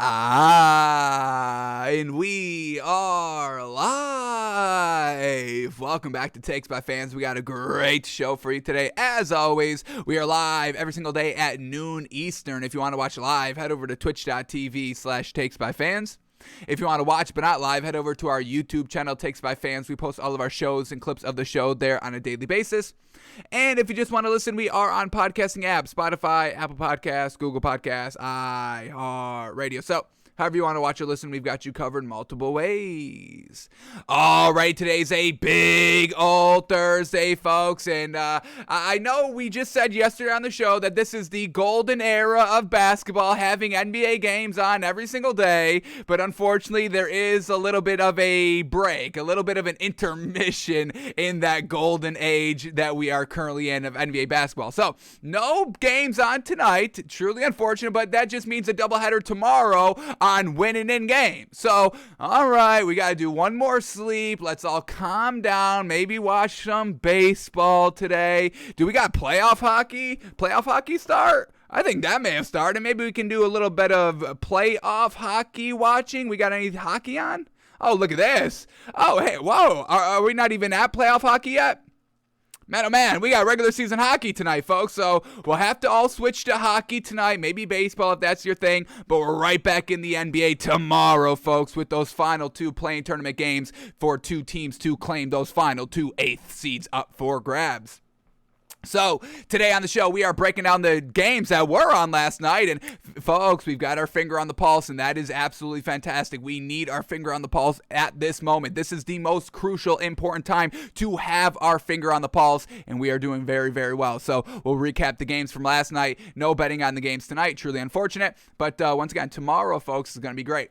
And we are live. Welcome back to Takes by Fans. We got a great show for you today. As always, we are live every single day at noon Eastern. If you want to watch live, head over to twitch.tv/Takes by Fans. If you want to watch but not live, head over to our YouTube channel, Takes by Fans. We post all of our shows and clips of the show there on a daily basis. And if you just want to listen, we are on podcasting apps, Spotify, Apple Podcasts, Google Podcasts, iHeartRadio. So however you want to watch or listen, we've got you covered multiple ways. All right, today's a big old Thursday, folks. And I know we just said yesterday on the show that this is the golden era of basketball, having NBA games on every single day. But unfortunately, there is a little bit of a break, a little bit of an intermission in that golden age that we are currently in of NBA basketball. So no games on tonight. Truly unfortunate, but that just means a doubleheader tomorrow on winning in game. So, all right, we got to do one more sleep. Let's all calm down. Maybe watch some baseball today. Do we got playoff hockey? Playoff hockey start? I think that may have started. Maybe we can do a little bit of playoff hockey watching. We got any hockey on? Oh, look at this. Oh, hey, whoa. Are we not even at playoff hockey yet? Man, oh man, we got regular season hockey tonight, folks, so we'll have to all switch to hockey tonight, maybe baseball if that's your thing, but we're right back in the NBA tomorrow, folks, with those final two play-in tournament games for two teams to claim those final two eighth seeds up for grabs. So, today on the show, we are breaking down the games that were on last night, and folks, we've got our finger on the pulse, and that is absolutely fantastic. We need our finger on the pulse at this moment. This is the most crucial, important time to have our finger on the pulse, and we are doing very, very well. So, we'll recap the games from last night. No betting on the games tonight, truly unfortunate, but once again, tomorrow, folks, is going to be great.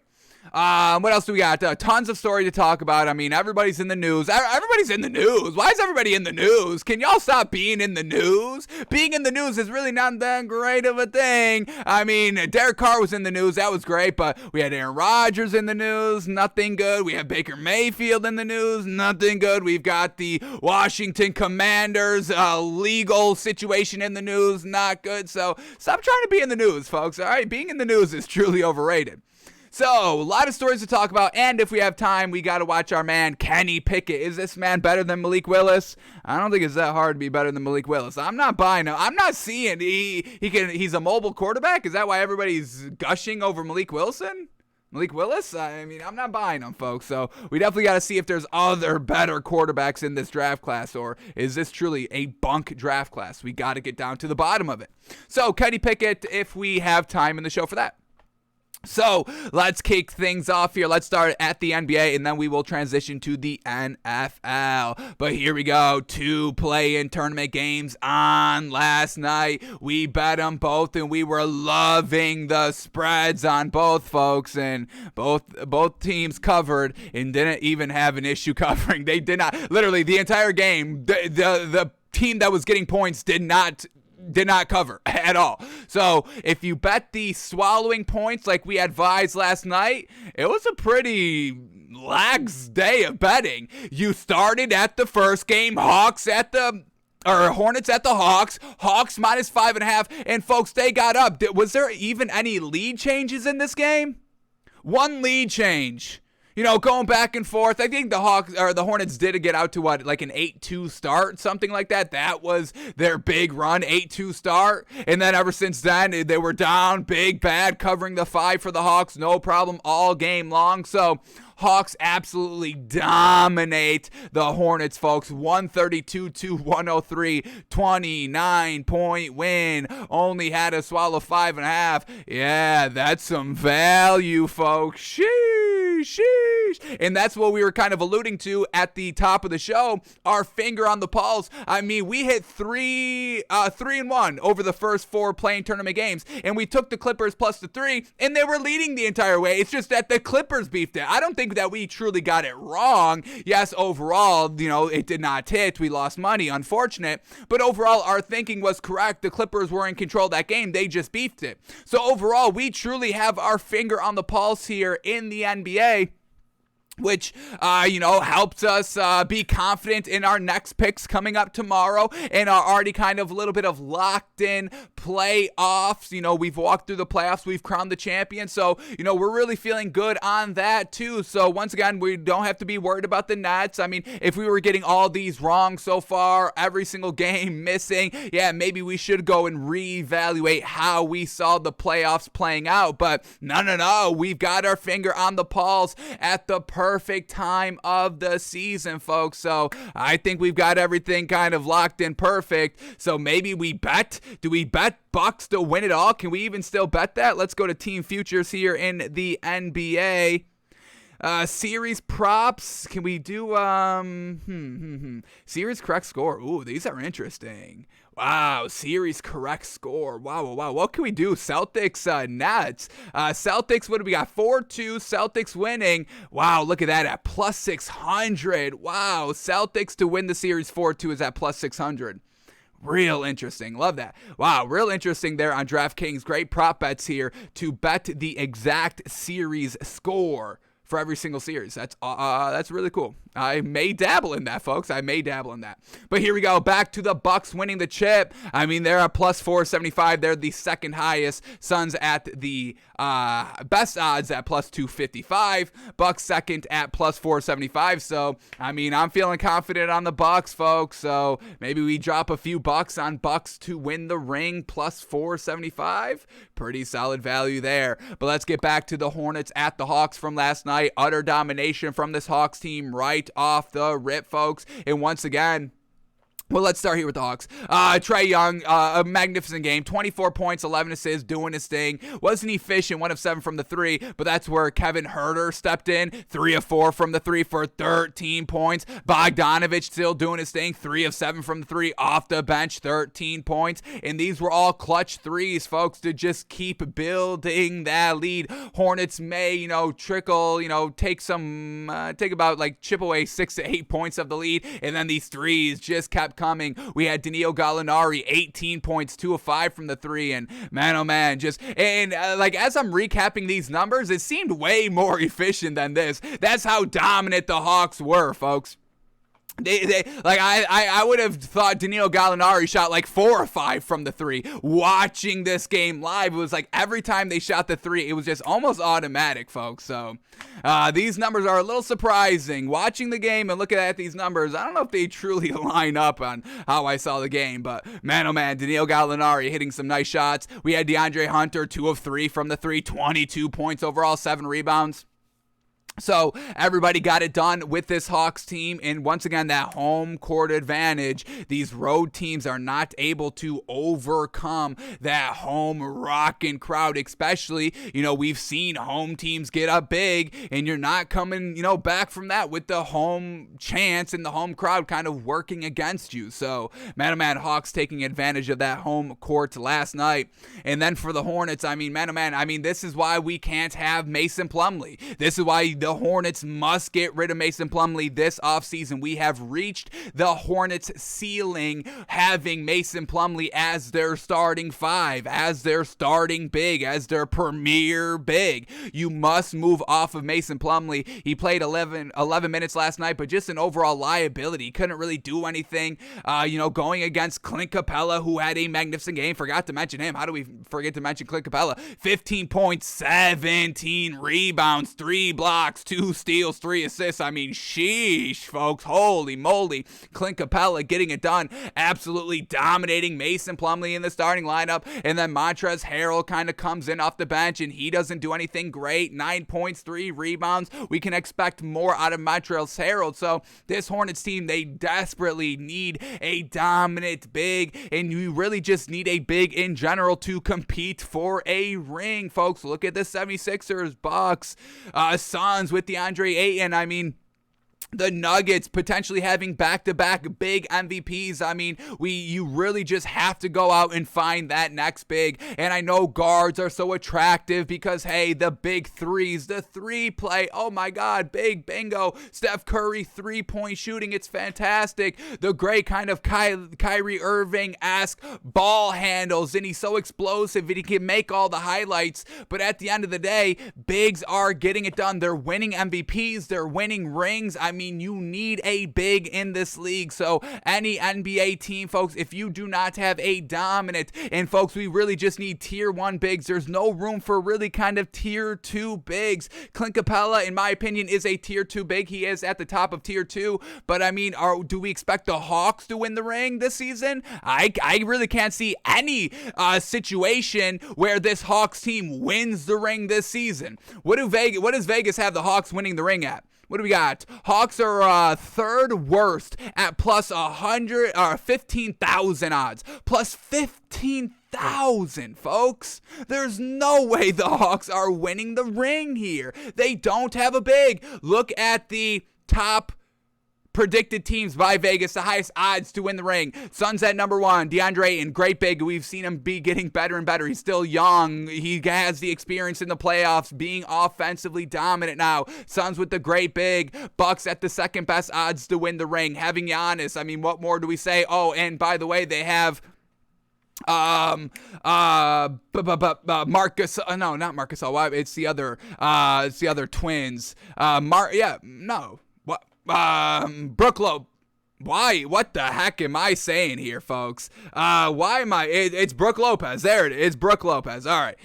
What else do we got? Tons of story to talk about. I mean, everybody's in the news. Everybody's in the news. Why is everybody in the news? Can y'all stop being in the news? Being in the news is really not that great of a thing. I mean, Derek Carr was in the news. That was great, but we had Aaron Rodgers in the news. Nothing good. We have Baker Mayfield in the news. Nothing good. We've got the Washington Commanders legal situation in the news. Not good. So stop trying to be in the news, folks. All right? Being in the news is truly overrated. So, a lot of stories to talk about, and if we have time, we got to watch our man, Kenny Pickett. Is this man better than Malik Willis? I don't think it's that hard to be better than Malik Willis. I'm not buying him. I'm not seeing he's a mobile quarterback. Is that why everybody's gushing over Malik Willis? I mean, I'm not buying him, folks. So, we definitely got to see if there's other better quarterbacks in this draft class, or is this truly a bunk draft class? We got to get down to the bottom of it. So, Kenny Pickett, if we have time in the show for that. So, let's kick things off here. Let's start at the NBA, and then we will transition to the NFL. But here we go. Two play-in tournament games on last night. We bet them both, and we were loving the spreads on both, folks. And both teams covered and didn't even have an issue covering. They did not. Literally, the entire game, the team that was getting points did not cover at all. So if you bet the swallowing points like we advised last night, it was a pretty lax day of betting. You started at the first game, Hornets at the Hawks minus 5.5, and folks, they got up. Was there even any lead changes in this game? One lead change. You know, going back and forth. I think the Hornets did get out to like an 8-2 start, something like that. That was their big run, 8-2 start. And then ever since then, they were down big, bad, covering the 5 for the Hawks, no problem, all game long. So Hawks absolutely dominate the Hornets, folks. 132-103, 29-point win. Only had to swallow 5.5. Yeah, that's some value, folks. Sheesh. And that's what we were kind of alluding to at the top of the show. Our finger on the pulse. I mean, we hit 3-1 over the first 4 play-in tournament games, and we took the Clippers plus the 3, and they were leading the entire way. It's just that the Clippers beefed it. I don't think that we truly got it wrong. Yes, overall, it did not hit. We lost money, unfortunate. But overall, our thinking was correct. The Clippers were in control of that game. They just beefed it. So overall, we truly have our finger on the pulse here in the NBA. which, helps us be confident in our next picks coming up tomorrow and are already kind of a little bit of locked in playoffs. We've walked through the playoffs. We've crowned the champion. So, we're really feeling good on that too. So once again, we don't have to be worried about the Nets. I mean, if we were getting all these wrong so far, every single game missing, yeah, maybe we should go and reevaluate how we saw the playoffs playing out. But no. We've got our finger on the pulse at the perfect time of the season, folks. So I think we've got everything kind of locked in perfect. So maybe we bet. Do we bet Bucks to win it all? Can we even still bet that? Let's go to team futures here in the NBA. Series props. Can we do series correct score? Ooh, these are interesting. Wow, series correct score. Wow. What can we do? Celtics, Nets. Celtics, what do we got? 4-2, Celtics winning. Wow, look at that at plus 600. Wow, Celtics to win the series 4-2 is at plus 600. Real interesting. Love that. Wow, real interesting there on DraftKings. Great prop bets here to bet the exact series score for every single series. That's really cool. I may dabble in that, folks. I may dabble in that. But here we go. Back to the Bucks winning the chip. I mean, they're at plus 475. They're the second highest. Suns at the best odds at plus 255. Bucks second at plus 475. So, I mean, I'm feeling confident on the Bucks, folks. So maybe we drop a few bucks on Bucks to win the ring, plus 475. Pretty solid value there. But let's get back to the Hornets at the Hawks from last night. Utter domination from this Hawks team right off the rip, folks. And once again, well, let's start here with the Hawks. Trae Young, a magnificent game. 24 points, 11 assists, doing his thing. Wasn't efficient, 1 of 7 from the 3, but that's where Kevin Huerter stepped in. 3 of 4 from the 3 for 13 points. Bogdanovich still doing his thing. 3 of 7 from the 3 off the bench, 13 points. And these were all clutch threes, folks, to just keep building that lead. Hornets may, trickle, take about chip away 6 to 8 points of the lead. And then these threes just kept coming. We had Danilo Gallinari, 18 points, 2 of 5 from the 3, and man, oh man, as I'm recapping these numbers, it seemed way more efficient than this. That's how dominant the Hawks were, folks. I would have thought Danilo Gallinari shot 4 or 5 from the 3. Watching this game live, it was every time they shot the 3, it was just almost automatic, folks. So these numbers are a little surprising. Watching the game and looking at these numbers, I don't know if they truly line up on how I saw the game, but man, oh man, Danilo Gallinari hitting some nice shots. We had DeAndre Hunter, 2 of 3 from the 3, 22 points overall, 7 rebounds. So everybody got it done with this Hawks team, and once again, that home court advantage. These road teams are not able to overcome that home rocking crowd, especially, we've seen home teams get up big, and you're not coming, back from that with the home chance and the home crowd kind of working against you. So, man, oh man, Hawks taking advantage of that home court last night. And then for the Hornets, this is why we can't have Mason Plumlee. This is why the Hornets must get rid of Mason Plumlee this offseason. We have reached the Hornets' ceiling, having Mason Plumlee as their starting 5, as their starting big, as their premier big. You must move off of Mason Plumlee. He played 11 minutes last night, but just an overall liability. He couldn't really do anything. Going against Clint Capella, who had a magnificent game. Forgot to mention him. How do we forget to mention Clint Capella? 15 points, 17 rebounds, 3 blocks, 2 steals, 3 assists. Sheesh, folks. Holy moly. Clint Capella getting it done. Absolutely dominating Mason Plumlee in the starting lineup. And then Montrezl Harrell kind of comes in off the bench, and he doesn't do anything great. 9 points, 3 rebounds. We can expect more out of Montrezl Harrell. So this Hornets team, they desperately need a dominant big, and you really just need a big in general to compete for a ring, folks. Look at the 76ers, Bucks, Suns with DeAndre Ayton. The Nuggets potentially having back-to-back big MVPs. I mean, you really just have to go out and find that next big. And I know guards are so attractive because, hey, the big threes, the three play. Oh my God, big bingo. Steph Curry three-point shooting. It's fantastic. The great kind of Kyrie Irving-esque ball handles, and he's so explosive and he can make all the highlights. But at the end of the day, bigs are getting it done. They're winning MVPs. They're winning rings. I mean, you need a big in this league. So any NBA team, folks, if you do not have a dominant, and folks, we really just need tier 1 bigs. There's no room for really kind of tier 2 bigs. Clint Capella, in my opinion, is a tier 2 big. He is at the top of tier 2. But I mean, do we expect the Hawks to win the ring this season? I really can't see any situation where this Hawks team wins the ring this season. What does Vegas have the Hawks winning the ring at? What do we got? Hawks are third worst at plus 15,000 odds. Plus 15,000, folks. There's no way the Hawks are winning the ring here. They don't have a big. Look at the top predicted teams by Vegas, the highest odds to win the ring. Suns at number 1, DeAndre Ayton, great big. We've seen him be getting better and better. He's still young. He has the experience in the playoffs, being offensively dominant now. Suns with the great big. Bucks at the second best odds to win the ring. Having Giannis, I mean, what more do we say? Oh, and by the way, they have Marcus, no, not Marcus. It's the other twins. Brook Lopez. Why? What the heck am I saying here, folks? Why am I? It's Brook Lopez. There it is. Brook Lopez. All right.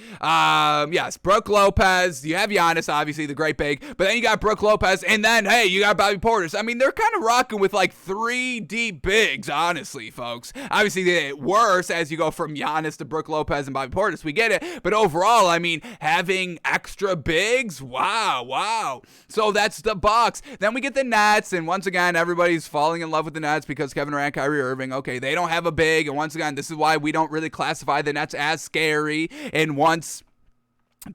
Yes, Brook Lopez. You have Giannis, obviously, the great big. But then you got Brook Lopez. And then, hey, you got Bobby Portis. I mean, they're kind of rocking with like 3 deep bigs, honestly, folks. Obviously, they get worse as you go from Giannis to Brook Lopez and Bobby Portis. We get it. But overall, I mean, having extra bigs, wow. So that's the Bucks. Then we get the Nets. And once again, everybody's falling in love with the Nets because Kevin Durant, Kyrie Irving, okay, they don't have a big, and once again, this is why we don't really classify the Nets as scary. And once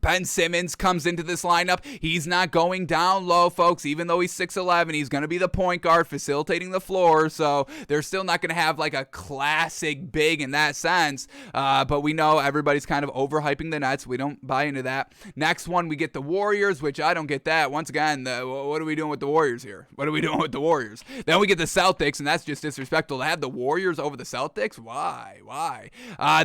Ben Simmons comes into this lineup, he's not going down low, folks. Even though he's 6'11", he's going to be the point guard facilitating the floor, so they're still not going to have like a classic big in that sense, but we know everybody's kind of overhyping the Nets. We don't buy into that. Next one, we get the Warriors, which I don't get that. Once again, what are we doing with the Warriors here? What are we doing with the Warriors? Then we get the Celtics, and that's just disrespectful to have the Warriors over the Celtics. Why?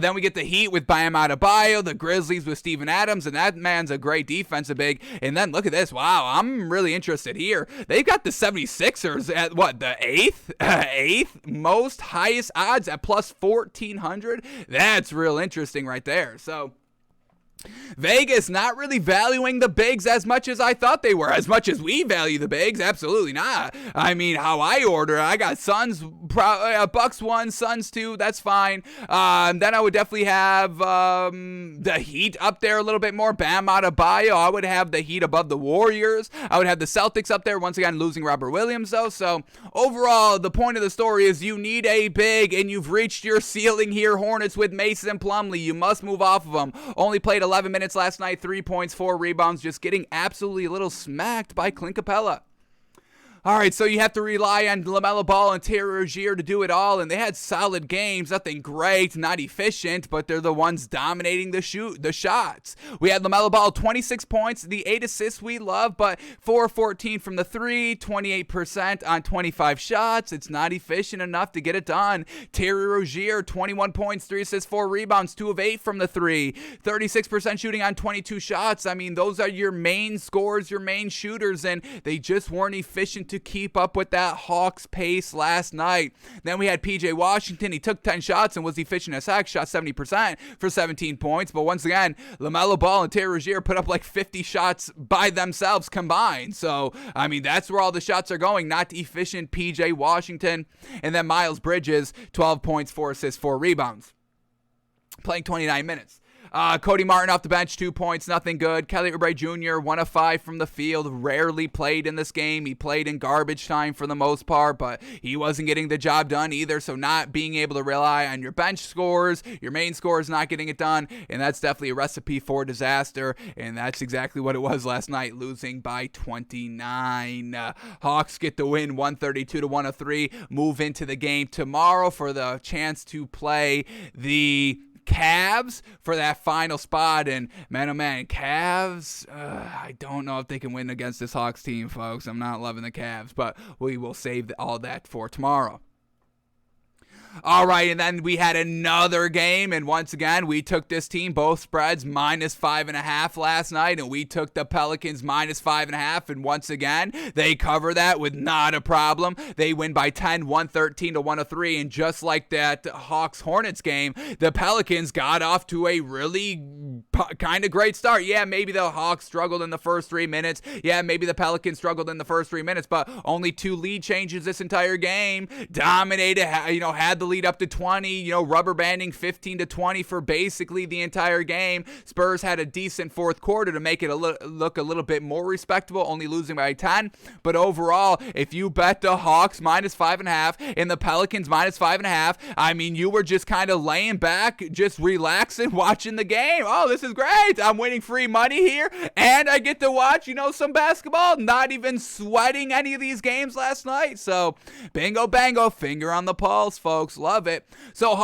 Then we get the Heat with Bam Adebayo, the Grizzlies with Steven Adams, and that man's a great defensive big. And then look at this. Wow, I'm really interested here. They've got the 76ers at what, the eighth most highest odds at plus 1,400. That's real interesting right there. So Vegas not really valuing the bigs as much as I thought they were. As much as we value the bigs, absolutely not. I mean, how I order, I got Suns, Bucks 1, Suns 2, that's fine. Then I would definitely have the Heat up there a little bit more. Bam Adebayo, I would have the Heat above the Warriors. I would have the Celtics up there, once again, losing Robert Williams, though. So overall, the point of the story is you need a big, and you've reached your ceiling here, Hornets, with Mason Plumlee. You must move off of them. Only played 11 minutes last night, 3 points, 4 rebounds, just getting absolutely a little smacked by Clint Capella. All right, so you have to rely on LaMelo Ball and Terry Rozier to do it all, and they had solid games, nothing great, not efficient, but they're the ones dominating the shots. We had LaMelo Ball, 26 points, the 8 assists we love, but 4-14 from the 3, 28% on 25 shots. It's not efficient enough to get it done. Terry Rozier, 21 points, 3 assists, 4 rebounds, 2 of 8 from the 3, 36% shooting on 22 shots. I mean, those are your main scorers, your main shooters, and they just weren't efficient to keep up with that Hawks pace last night. Then we had PJ Washington. He took 10 shots and was efficient as heck, shot 70% for 17 points. But once again, LaMelo Ball and Terry Rozier put up like 50 shots by themselves combined. So, I mean, that's where all the shots are going, not efficient PJ Washington. And then Miles Bridges, 12 points, 4 assists, 4 rebounds, playing 29 minutes. Cody Martin off the bench, 2 points, nothing good. Kelly Oubre Jr., 1 of 5 from the field, rarely played in this game. He played in garbage time for the most part, but he wasn't getting the job done either, so not being able to rely on your bench scores, your main scores not getting it done, and that's definitely a recipe for disaster, and that's exactly what it was last night, losing by 29. Hawks get the win, 132-103, move into the game tomorrow for the chance to play the Cavs for that final spot. And man, oh man, Cavs, I don't know if they can win against this Hawks team, folks. I'm not loving the Cavs, but we will save all that for tomorrow. All right, and then we had another game, and once again, we took this team, both spreads, -5.5 last night, and we took the Pelicans -5.5, and once again, they cover that with not a problem. They win by 10, 113-103, and just like that Hawks-Hornets game, the Pelicans got off to a really kind of great start. Yeah, maybe the Hawks struggled in the first 3 minutes. Yeah, maybe the Pelicans struggled in the first 3 minutes, but only 2 lead changes this entire game. Dominated, had the lead up to 20, rubber banding 15-20 for basically the entire game. Spurs had a decent fourth quarter to make it look a little bit more respectable, only losing by 10. But overall, if you bet the Hawks -5.5 and the Pelicans -5.5, I mean, you were just kind of laying back, just relaxing, watching the game. Oh, this is great. I'm winning free money here, and I get to watch, some basketball. Not even sweating any of these games last night. So, bingo, bango, finger on the pulse, folks. Love it. So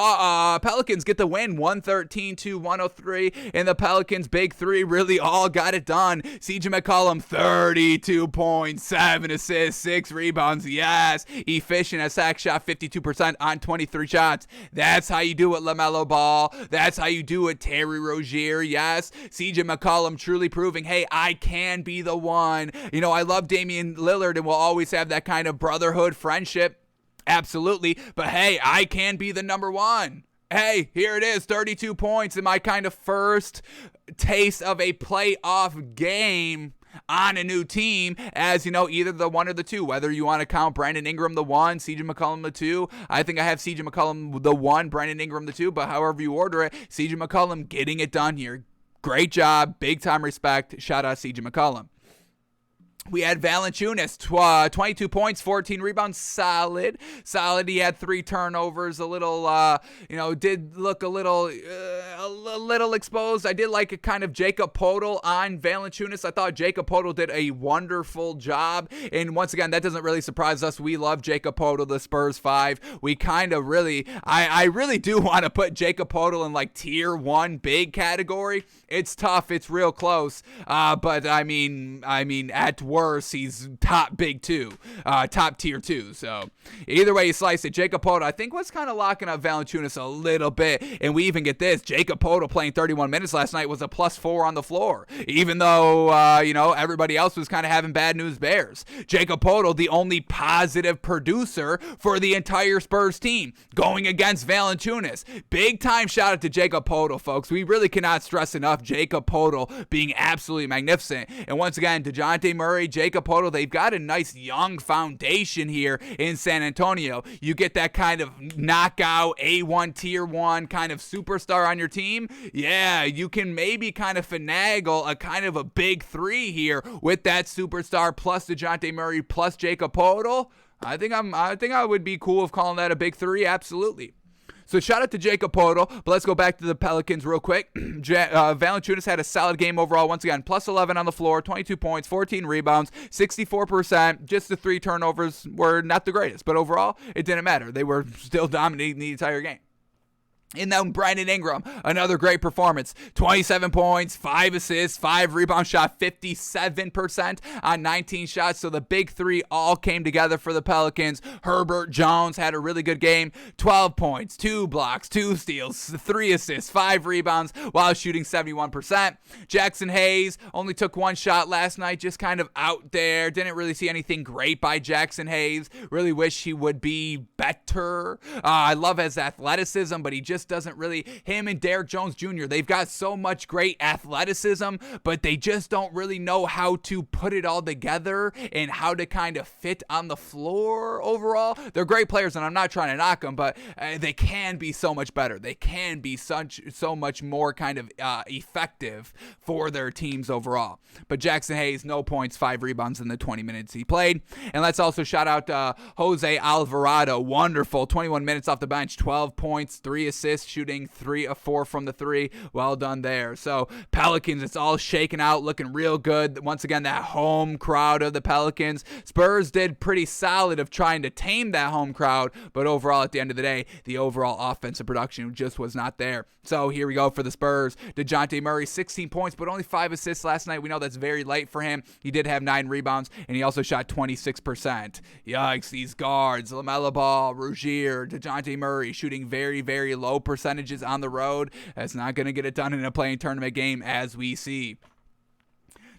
Pelicans get the win, 113-103, and the Pelicans' big three really all got it done. CJ McCollum, 32 points, 7 assists, 6 rebounds. Yes, efficient as sack shot, 52% on 23 shots. That's how you do it, LaMelo Ball. That's how you do it, Terry Rozier. Yes, CJ McCollum truly proving, hey, I can be the one. I love Damian Lillard, and we'll always have that kind of brotherhood friendship. Absolutely. But hey, I can be the number one. Hey, here it is, 32 points in my kind of first taste of a playoff game on a new team, as either the one or the two, whether you want to count Brandon Ingram the one, CJ McCollum the two. I think I have CJ McCollum the one, Brandon Ingram the two, but however you order it, CJ McCollum getting it done here. Great job, big time respect. Shout out CJ McCollum. We had Valanciunas, 22 points, 14 rebounds, solid. He had 3 turnovers, a little, did look a little exposed. I did like a kind of Jacob Poeltl on Valanciunas. I thought Jacob Poeltl did a wonderful job. And once again, that doesn't really surprise us. We love Jacob Poeltl, the Spurs 5. We kind of really, I really do want to put Jacob Poeltl in like tier 1 big category. It's tough. It's real close. But I mean, at worst, he's top big 2, top tier 2. So either way you slice it, Jacob Poeltl, I think, was kind of locking up Valanciunas a little bit. And we even get this, Jacob Poeltl playing 31 minutes last night was a +4 on the floor, even though, everybody else was kind of having bad news bears. Jacob Poeltl, the only positive producer for the entire Spurs team, going against Valanciunas. Big time shout out to Jacob Poeltl, folks. We really cannot stress enough Jacob Poeltl being absolutely magnificent. And once again, DeJounte Murray, Jacob Poeltl, they've got a nice young foundation here in San Antonio. You get that kind of knockout A1 tier 1 kind of superstar on your team. Yeah, you can maybe kind of finagle a kind of a big 3 here with that superstar plus DeJounte Murray plus Jacob Poeltl. I think I would be cool with calling that a big 3. Absolutely. So shout out to Jacob Poeltl, but let's go back to the Pelicans real quick. Valanciunas had a solid game overall. Once again, +11 on the floor, 22 points, 14 rebounds, 64%. Just the 3 turnovers were not the greatest, but overall, it didn't matter. They were still dominating the entire game. And then Brandon Ingram, another great performance. 27 points, 5 assists, 5 rebounds, shot 57% on 19 shots. So the big 3 all came together for the Pelicans. Herbert Jones had a really good game. 12 points, 2 blocks, 2 steals, 3 assists, 5 rebounds while shooting 71%. Jackson Hayes only took 1 shot last night, just kind of out there. Didn't really see anything great by Jackson Hayes. Really wish he would be better. I love his athleticism, but he just just doesn't really, him and Derrick Jones Jr., they've got so much great athleticism, but they just don't really know how to put it all together and how to kind of fit on the floor overall. They're great players, and I'm not trying to knock them, but they can be so much better. They can be so much more kind of effective for their teams overall. But Jackson Hayes, no points, 5 rebounds in the 20 minutes he played. And let's also shout out Jose Alvarado. Wonderful, 21 minutes off the bench, 12 points, 3 assists, shooting 3 of 4 from the 3. Well done there. So Pelicans, it's all shaking out, looking real good. Once again, that home crowd of the Pelicans. Spurs did pretty solid of trying to tame that home crowd, but overall, at the end of the day, the overall offensive production just was not there. So here we go for the Spurs. DeJounte Murray, 16 points, but only 5 assists last night. We know that's very light for him. He did have 9 rebounds, and he also shot 26%. Yikes, these guards, LaMelo Ball, Rozier, DeJounte Murray, shooting very, very low percentages on the road. That's not going to get it done in a playing tournament game, as we see.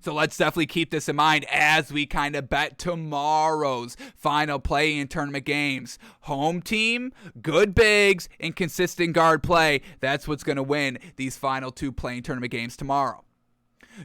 So let's definitely keep this in mind as we kind of bet tomorrow's final play-in tournament games. Home team, good bigs, and consistent guard play. That's what's going to win these final 2 play-in tournament games tomorrow.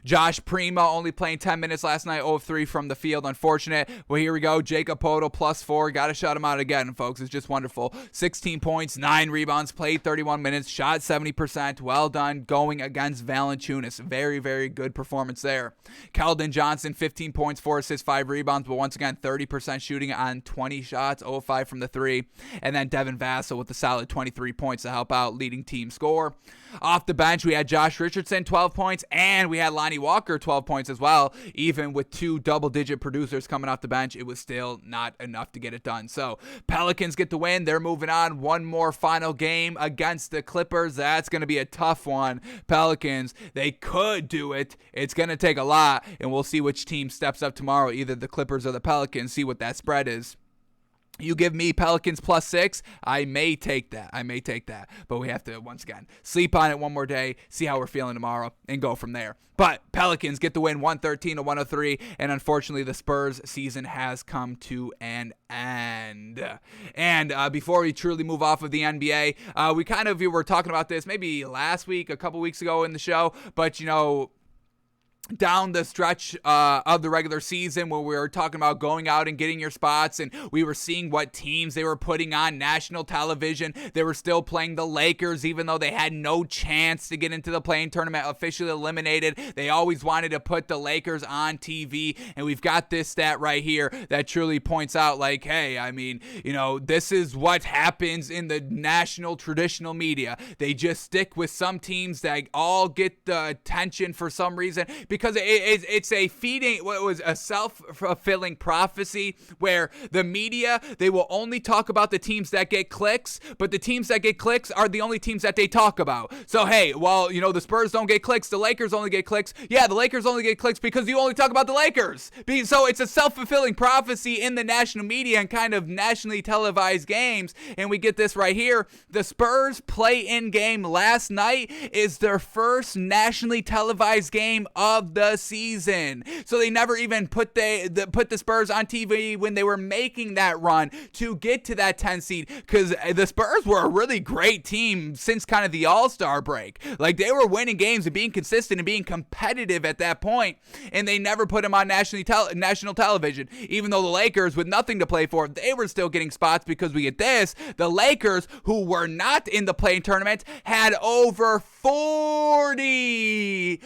Josh Primo only playing 10 minutes last night, 0 of 3 from the field. Unfortunate. Well, here we go. Jacob Poeltl, +4. Got to shut him out again, folks. It's just wonderful. 16 points, 9 rebounds, played 31 minutes, shot 70%. Well done going against Valanciunas. Very, very good performance there. Keldon Johnson, 15 points, 4 assists, 5 rebounds, but once again, 30% shooting on 20 shots, 0 of 5 from the 3. And then Devin Vassell with a solid 23 points to help out, leading team score. Off the bench, we had Josh Richardson, 12 points, and we had Lonnie Walker, 12 points as well. Even with 2 double-digit producers coming off the bench, it was still not enough to get it done. So Pelicans get the win. They're moving on. One more final game against the Clippers. That's going to be a tough one. Pelicans, they could do it. It's going to take a lot, and we'll see which team steps up tomorrow, either the Clippers or the Pelicans, see what that spread is. You give me Pelicans +6, I may take that. But we have to, once again, sleep on it one more day, see how we're feeling tomorrow, and go from there. But Pelicans get the win 113-103, and unfortunately the Spurs season has come to an end. And before we truly move off of the NBA, we were talking about this maybe last week, a couple weeks ago in the show, but down the stretch of the regular season where we were talking about going out and getting your spots, and we were seeing what teams they were putting on national television. They were still playing the Lakers even though they had no chance to get into the play-in tournament, officially eliminated. They always wanted to put the Lakers on TV, and we've got this stat right here that truly points out, like, hey, I mean, this is what happens in the national traditional media. They just stick with some teams that all get the attention for some reason, because it's a self-fulfilling prophecy where the media, they will only talk about the teams that get clicks, but the teams that get clicks are the only teams that they talk about. So, hey, while, the Spurs don't get clicks, the Lakers only get clicks. Yeah, the Lakers only get clicks because you only talk about the Lakers. So it's a self-fulfilling prophecy in the national media and kind of nationally televised games, and we get this right here. The Spurs play-in game last night is their first nationally televised game of the season. So they never even put the Spurs on TV when they were making that run to get to that 10 seed, because the Spurs were a really great team since kind of the All-Star break. Like, they were winning games and being consistent and being competitive at that point, and they never put them on national television. Even though the Lakers, with nothing to play for, they were still getting spots, because we get this. The Lakers, who were not in the play-in tournament, had over 40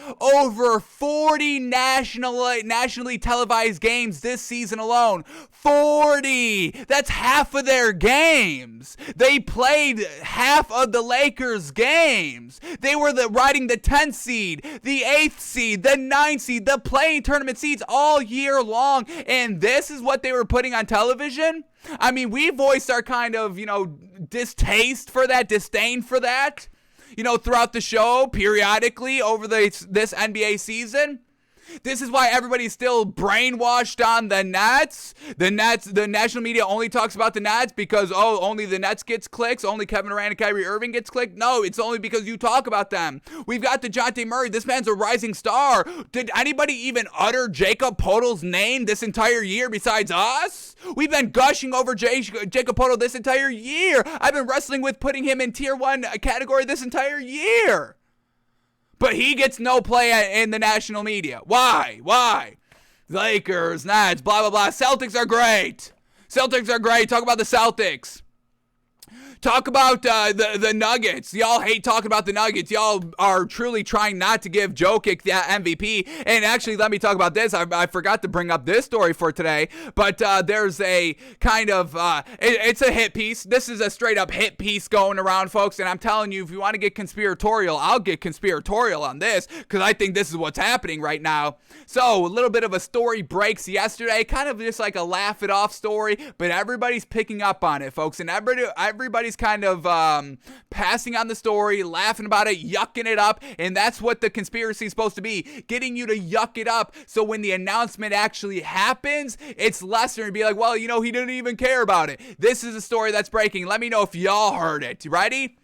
nationally televised games this season alone. 40! That's half of their games. They played half of the Lakers' games. They were riding the 10th seed, the 8th seed, the 9th seed, the play-in tournament seeds all year long, and this is what they were putting on television? I mean, we voiced our kind of, distaste for that, disdain for that, throughout the show, periodically over this NBA season. This is why everybody's still brainwashed on the Nets. The national media only talks about the Nets because, only the Nets gets clicks. Only Kevin Durant and Kyrie Irving gets clicked. No, it's only because you talk about them. We've got DeJounte Murray. This man's a rising star. Did anybody even utter Jacob Poeltl's name this entire year besides us? We've been gushing over Jacob Poeltl this entire year. I've been wrestling with putting him in tier 1 category this entire year. But he gets no play in the national media. Why? Lakers, Nets, blah, blah, blah. Celtics are great. Talk about the Celtics. Talk about the Nuggets. Y'all hate talking about the Nuggets. Y'all are truly trying not to give Jokic the MVP. And actually, let me talk about this. I forgot to bring up this story for today. But there's a kind of, it's a hit piece. This is a straight up hit piece going around, folks. And I'm telling you, if you want to get conspiratorial, I'll get conspiratorial on this because I think this is what's happening right now. So a little bit of a story breaks yesterday. Kind of just like a laugh it off story. But everybody's picking up on it, folks. And everybody's kind of passing on the story, laughing about it, yucking it up, and that's what the conspiracy is supposed to be, getting you to yuck it up so when the announcement actually happens, it's lesser and be like, well, he didn't even care about it. This is a story that's breaking. Let me know if y'all heard it. Ready?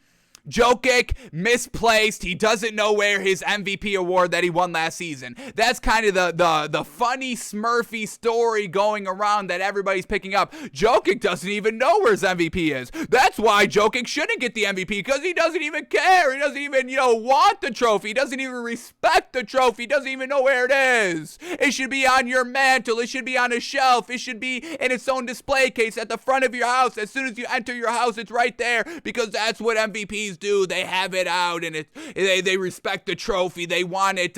Jokic misplaced. He doesn't know where his MVP award that he won last season. That's kind of the funny Smurfy story going around that everybody's picking up. Jokic doesn't even know where his MVP is. That's why Jokic shouldn't get the MVP, because he doesn't even care. He doesn't even, want the trophy. He doesn't even respect the trophy. He doesn't even know where it is. It should be on your mantle. It should be on a shelf. It should be in its own display case at the front of your house. As soon as you enter your house, it's right there, because that's what MVPs do. They have it out, and they respect the trophy. They want it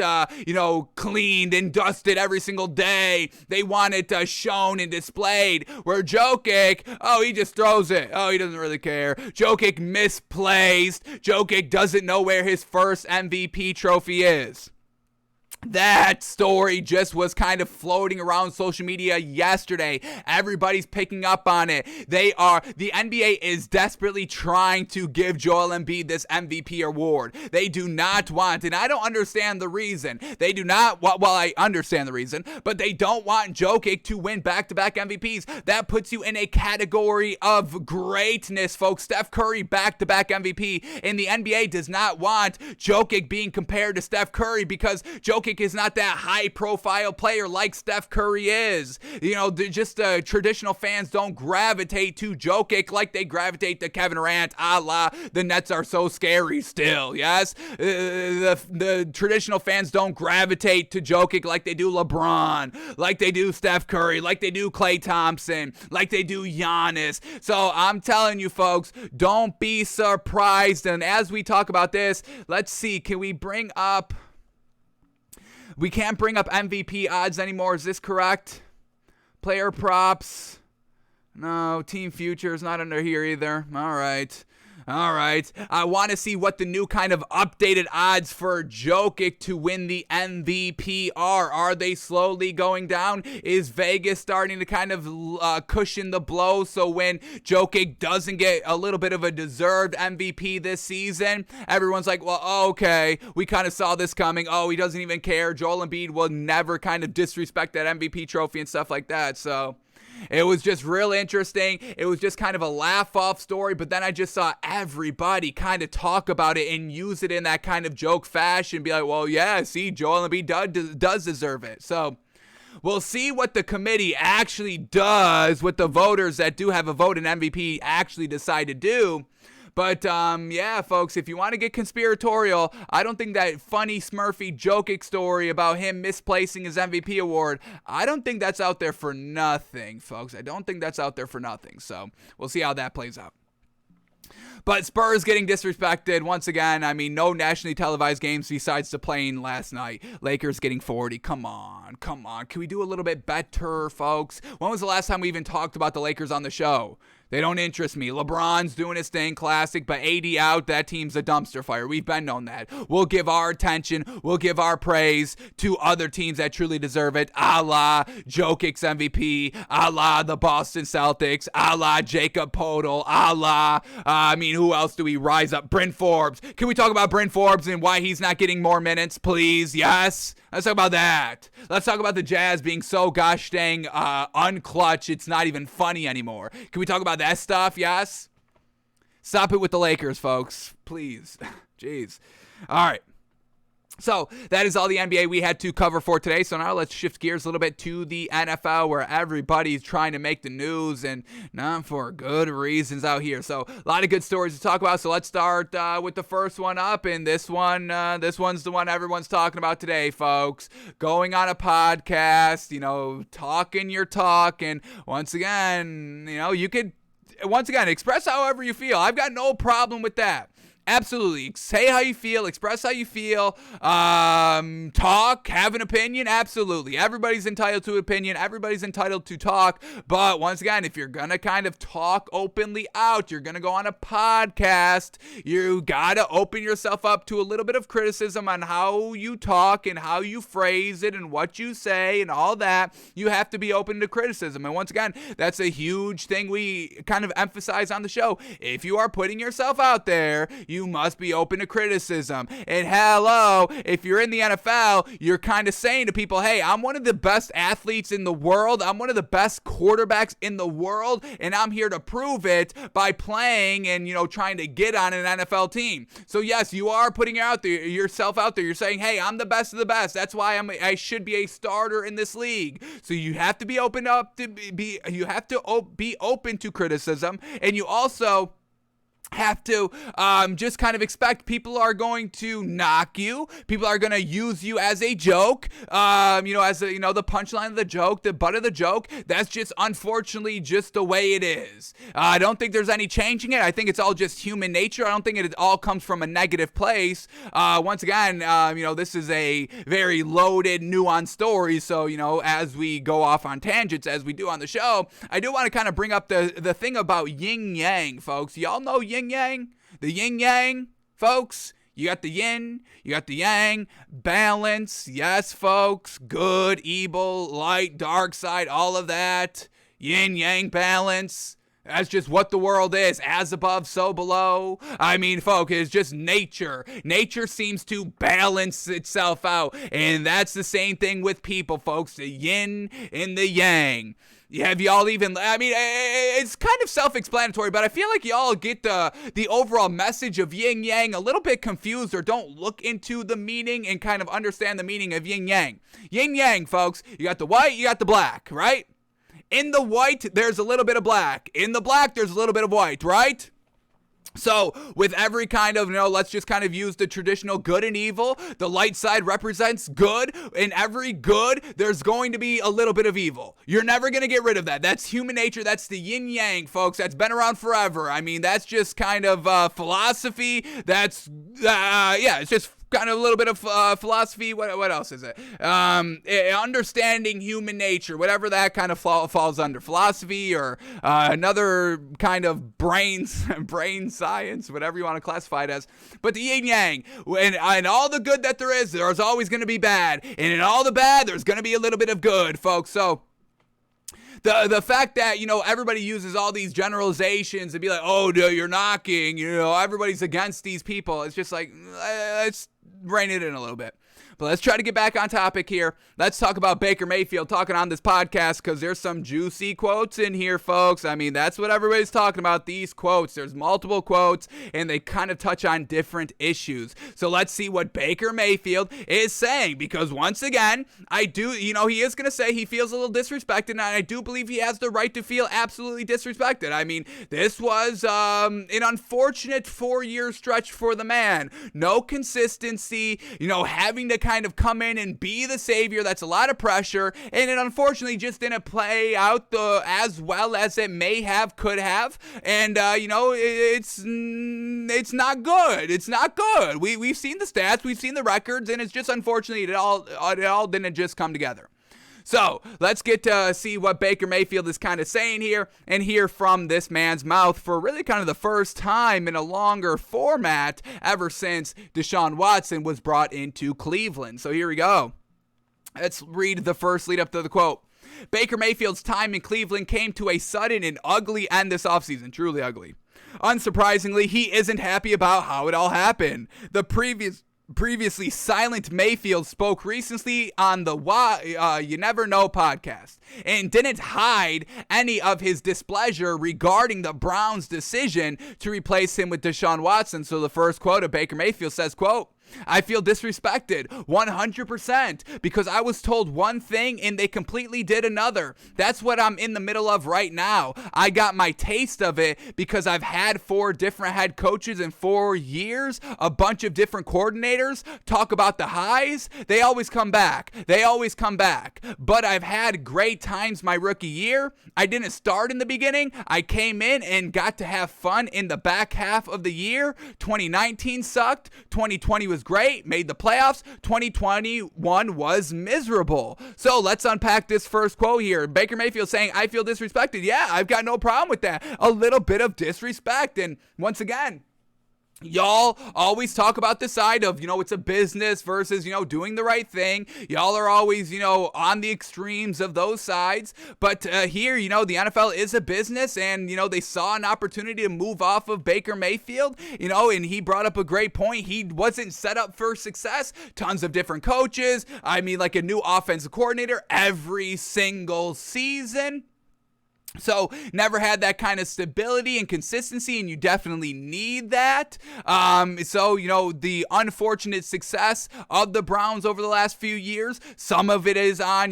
cleaned and dusted every single day. They want it shown and displayed. Where Jokic, he just throws it. He doesn't really care. Jokic misplaced. Jokic doesn't know where his first MVP trophy is. That story just was kind of floating around social media yesterday. Everybody's picking up on it. The NBA is desperately trying to give Joel Embiid this MVP award. They do not want, and I don't understand the reason. They do not, I understand the reason, but they don't want Jokic to win back-to-back MVPs. That puts you in a category of greatness, folks. Steph Curry, back-to-back MVP. And the NBA does not want Jokic being compared to Steph Curry, because Jokic is not that high-profile player like Steph Curry is. Traditional fans don't gravitate to Jokic like they gravitate to Kevin Durant, a la the Nets are so scary still, yes? The traditional fans don't gravitate to Jokic like they do LeBron, like they do Steph Curry, like they do Klay Thompson, like they do Giannis. So I'm telling you, folks, don't be surprised. And as we talk about this, let's see, can we bring up... We can't bring up MVP odds anymore. Is this correct? Player props. No, team futures not under here either. All right. I want to see what the new kind of updated odds for Jokic to win the MVP are. Are they slowly going down? Is Vegas starting to kind of cushion the blow so when Jokic doesn't get a little bit of a deserved MVP this season, everyone's like, well, okay, we kind of saw this coming. He doesn't even care. Joel Embiid will never kind of disrespect that MVP trophy and stuff like that. So it was just real interesting. It was just kind of a laugh-off story, but then I just saw everybody kind of talk about it and use it in that kind of joke fashion, be like, well, yeah, see, Joel Embiid does deserve it. So we'll see what the committee actually does, what the voters that do have a vote in MVP actually decide to do. But, yeah, folks, if you want to get conspiratorial, I don't think that funny Smurfy Jokic story about him misplacing his MVP award, I don't think that's out there for nothing, folks. I don't think that's out there for nothing. So we'll see how that plays out. But Spurs getting disrespected once again. I mean, no nationally televised games besides the playing last night. Lakers getting 40. Come on. Can we do a little bit better, folks? When was the last time we even talked about the Lakers on the show? They don't interest me. LeBron's doing his thing, classic, but AD out, that team's a dumpster fire. We've been known that. We'll give our attention, we'll give our praise to other teams that truly deserve it, a la Jokic's MVP, a la the Boston Celtics, a la Jacob Podol, a la, who else do we rise up? Bryn Forbes. Can we talk about Bryn Forbes and why he's not getting more minutes, please? Yes? Let's talk about that. Let's talk about the Jazz being so gosh dang unclutch, it's not even funny anymore. Can we talk about that stuff? Yes? Stop it with the Lakers, folks. Please. Jeez. All right. So that is all the NBA we had to cover for today. So now let's shift gears a little bit to the NFL, where everybody's trying to make the news, and not for good reasons out here. So a lot of good stories to talk about. So let's start with the first one up, and this one's the one everyone's talking about today, folks. Going on a podcast, talking your talk, and once again, you could express however you feel. I've got no problem with that. Absolutely. Say how you feel. Express how you feel. Talk. Have an opinion. Absolutely. Everybody's entitled to an opinion. Everybody's entitled to talk. But once again, if you're going to kind of talk openly out, you're going to go on a podcast, you got to open yourself up to a little bit of criticism on how you talk and how you phrase it and what you say and all that. You have to be open to criticism. And once again, that's a huge thing we kind of emphasize on the show. If you are putting yourself out there, you must be open to criticism. And hello, if you're in the NFL, you're kind of saying to people, hey, I'm one of the best athletes in the world. I'm one of the best quarterbacks in the world, and I'm here to prove it by playing and, trying to get on an NFL team. So yes, you are putting yourself out there. You're saying, hey, I'm the best of the best. That's why I should be a starter in this league. So you have to be open to criticism, and you also have to just kind of expect people are going to knock you. People are going to use you as a joke, the punchline of the joke, the butt of the joke. That's just unfortunately just the way it is. I don't think there's any changing it. I think it's all just human nature. I don't think it all comes from a negative place. Once again, this is a very loaded, nuanced story. So, as we go off on tangents, as we do on the show, I do want to kind of bring up the thing about yin yang, folks. Y'all know yin yang? The yin yang, folks. You got the yin, you got the yang, balance. Yes, folks. Good, evil, light, dark side, all of that. Yin yang balance. That's just what the world is. As above, so below. Folks, it's just nature. Nature seems to balance itself out. And that's the same thing with people, folks. The yin and the yang. Have y'all even, it's kind of self-explanatory, but I feel like y'all get the overall message of yin yang a little bit confused, or don't look into the meaning and kind of understand the meaning of yin yang. Yin yang, folks, you got the white, you got the black, right? In the white, there's a little bit of black. In the black, there's a little bit of white, right? So with every kind of, let's just kind of use the traditional good and evil. The light side represents good. In every good, there's going to be a little bit of evil. You're never going to get rid of that. That's human nature. That's the yin yang, folks. That's been around forever. That's just kind of philosophy. That's, it's just kind of a little bit of philosophy. What else is it? Understanding human nature, whatever that kind of falls under. Philosophy, or another kind of brain science, whatever you want to classify it as. But the yin yang, and all the good that there is, there's always going to be bad. And in all the bad, there's going to be a little bit of good, folks. So the fact that, everybody uses all these generalizations and be like, oh, no, you're knocking, everybody's against these people. It's just like, let's rein it in a little bit. But let's try to get back on topic here. Let's talk about Baker Mayfield talking on this podcast, because there's some juicy quotes in here, folks. That's what everybody's talking about, these quotes. There's multiple quotes, and they kind of touch on different issues. So let's see what Baker Mayfield is saying, because once again, he is going to say he feels a little disrespected, and I do believe he has the right to feel absolutely disrespected. This was an unfortunate 4-year stretch for the man. No consistency, having to kind of come in and be the savior. That's a lot of pressure, and it unfortunately just didn't play out as well as it could have. And it's not good. It's not good. We've seen the stats, we've seen the records, and it's just unfortunately it all didn't just come together. So let's get to see what Baker Mayfield is kind of saying here and hear from this man's mouth for really kind of the first time in a longer format ever since Deshaun Watson was brought into Cleveland. So here we go. Let's read the first lead up to the quote. Baker Mayfield's time in Cleveland came to a sudden and ugly end this offseason. Truly ugly. Unsurprisingly, he isn't happy about how it all happened. The previously silent Mayfield spoke recently on the You Never Know podcast and didn't hide any of his displeasure regarding the Browns' decision to replace him with Deshaun Watson. So the first quote of Baker Mayfield says, quote, I feel disrespected 100% because I was told one thing and they completely did another. That's what I'm in the middle of right now. I got my taste of it because I've had 4 different head coaches in 4 years, a bunch of different coordinators. Talk about the highs. They always come back. But I've had great times my rookie year. I didn't start in the beginning. I came in and got to have fun in the back half of the year. 2019 sucked. 2020 was great, made the playoffs. 2021 was miserable. So let's unpack this first quote here. Baker Mayfield saying, I feel disrespected. Yeah, I've got no problem with that. A little bit of disrespect. And once again, y'all always talk about the side of, it's a business versus, doing the right thing. Y'all are always, on the extremes of those sides. But here, the NFL is a business and, they saw an opportunity to move off of Baker Mayfield, and he brought up a great point. He wasn't set up for success. Tons of different coaches. Like a new offensive coordinator every single season. So never had that kind of stability and consistency, and you definitely need that. The unfortunate success of the Browns over the last few years, some of it is on,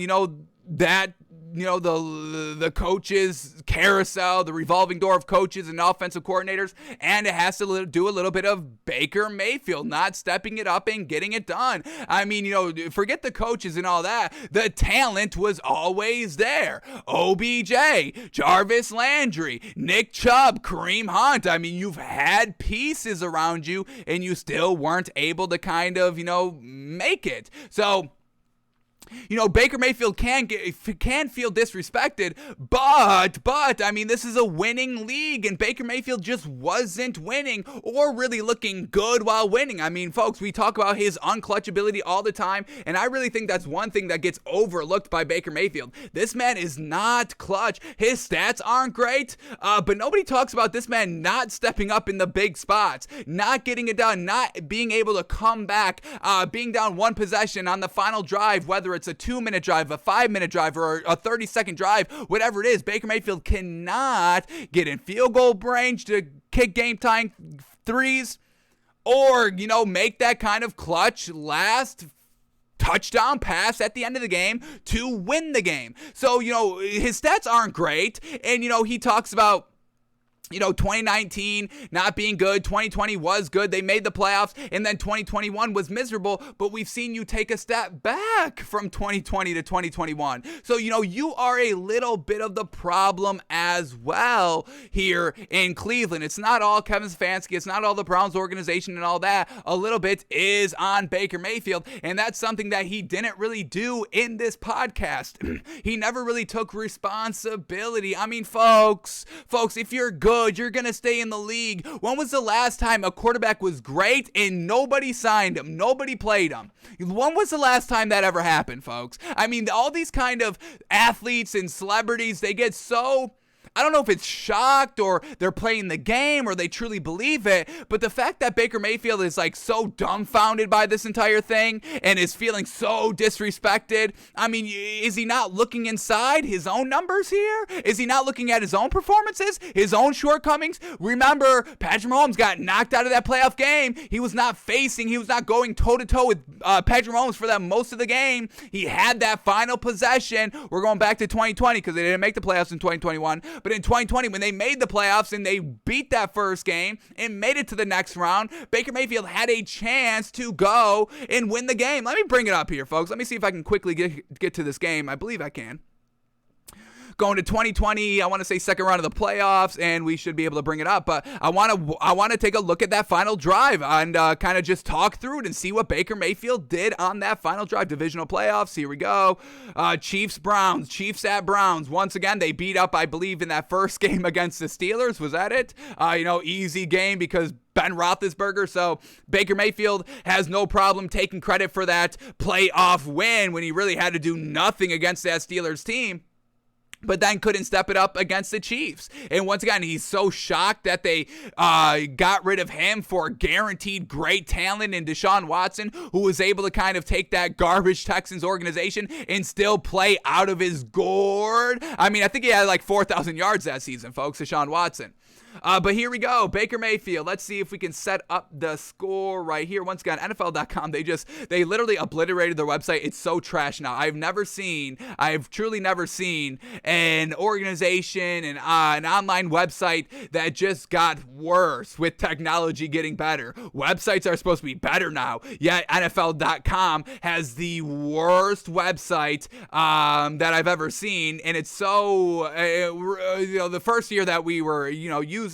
the coaches carousel, the revolving door of coaches and offensive coordinators, and it has to do a little bit of Baker Mayfield not stepping it up and getting it done. Forget the coaches and all that. The talent was always there. OBJ, Jarvis Landry, Nick Chubb, Kareem Hunt. You've had pieces around you and you still weren't able to kind of, make it. So, Baker Mayfield can feel disrespected, but this is a winning league, and Baker Mayfield just wasn't winning or really looking good while winning. Folks, we talk about his unclutchability all the time, and I really think that's one thing that gets overlooked by Baker Mayfield. This man is not clutch. His stats aren't great, but nobody talks about this man not stepping up in the big spots, not getting it done, not being able to come back, being down one possession on the final drive, whether it's a 2-minute drive, a 5-minute drive, or a 30-second drive, whatever it is. Baker Mayfield cannot get in field goal range to kick game-tying threes or, make that kind of clutch last touchdown pass at the end of the game to win the game. So, his stats aren't great, and, he talks about 2019 not being good. 2020 was good. They made the playoffs, and then 2021 was miserable, but we've seen you take a step back from 2020 to 2021. So, you are a little bit of the problem as well here in Cleveland. It's not all Kevin Stefanski. It's not all the Browns organization and all that. A little bit is on Baker Mayfield, and that's something that he didn't really do in this podcast. He never really took responsibility. Folks, if you're good, you're going to stay in the league. When was the last time a quarterback was great and nobody signed him? Nobody played him. When was the last time that ever happened, folks? All these kind of athletes and celebrities, they get so... I don't know if it's shocked or they're playing the game or they truly believe it, but the fact that Baker Mayfield is so dumbfounded by this entire thing and is feeling so disrespected, is he not looking inside his own numbers here? Is he not looking at his own performances, his own shortcomings? Remember, Patrick Mahomes got knocked out of that playoff game. He was not going toe-to-toe with Patrick Mahomes for that most of the game. He had that final possession. We're going back to 2020 because they didn't make the playoffs in 2021. But in 2020, when they made the playoffs and they beat that first game and made it to the next round, Baker Mayfield had a chance to go and win the game. Let me bring it up here, folks. Let me see if I can quickly get to this game. I believe I can. going to 2020, I want to say second round of the playoffs, and we should be able to bring it up. But I want to take a look at that final drive and kind of just talk through it and see what Baker Mayfield did on that final drive. Divisional playoffs, here we go. Chiefs at Browns. Once again, they beat up, I believe, in that first game against the Steelers. Was that it? Easy game because Ben Roethlisberger. So Baker Mayfield has no problem taking credit for that playoff win when he really had to do nothing against that Steelers team, but then couldn't step it up against the Chiefs. And once again, he's so shocked that they got rid of him for guaranteed great talent in Deshaun Watson, who was able to kind of take that garbage Texans organization and still play out of his gourd. I mean, I think he had like 4,000 yards that season, folks, Deshaun Watson. But here we go, Baker Mayfield. Let's see if we can set up the score right here. Once again, NFL.com, they literally obliterated their website. It's so trash now. I've truly never seen an organization and an online website that just got worse with technology getting better. Websites are supposed to be better now, yet NFL.com has the worst website that I've ever seen, and it's so, the first year that we were, using,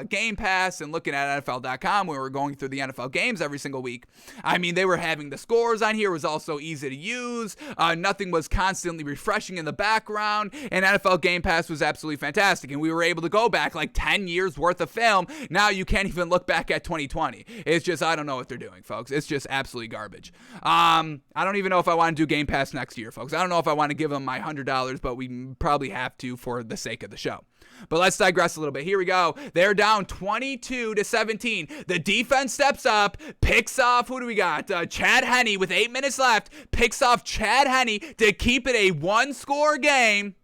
Game Pass and looking at NFL.com when we were going through the NFL games every single week. I mean, they were having the scores on here. It was also easy to use. Nothing was constantly refreshing in the background, and NFL Game Pass was absolutely fantastic. And we were able to go back like 10 years worth of film. Now you can't even look back at 2020. It's just, I don't know what they're doing, folks. It's just absolutely garbage. I don't even know if I want to do Game Pass next year, folks. I don't know if I want to give them my $100, but we probably have to for the sake of the show. But let's digress a little bit. Here we go. They're down 22-17. The defense steps up, picks off, who do we got? Chad Henne with 8 minutes left, picks off Chad Henne to keep it a one-score game.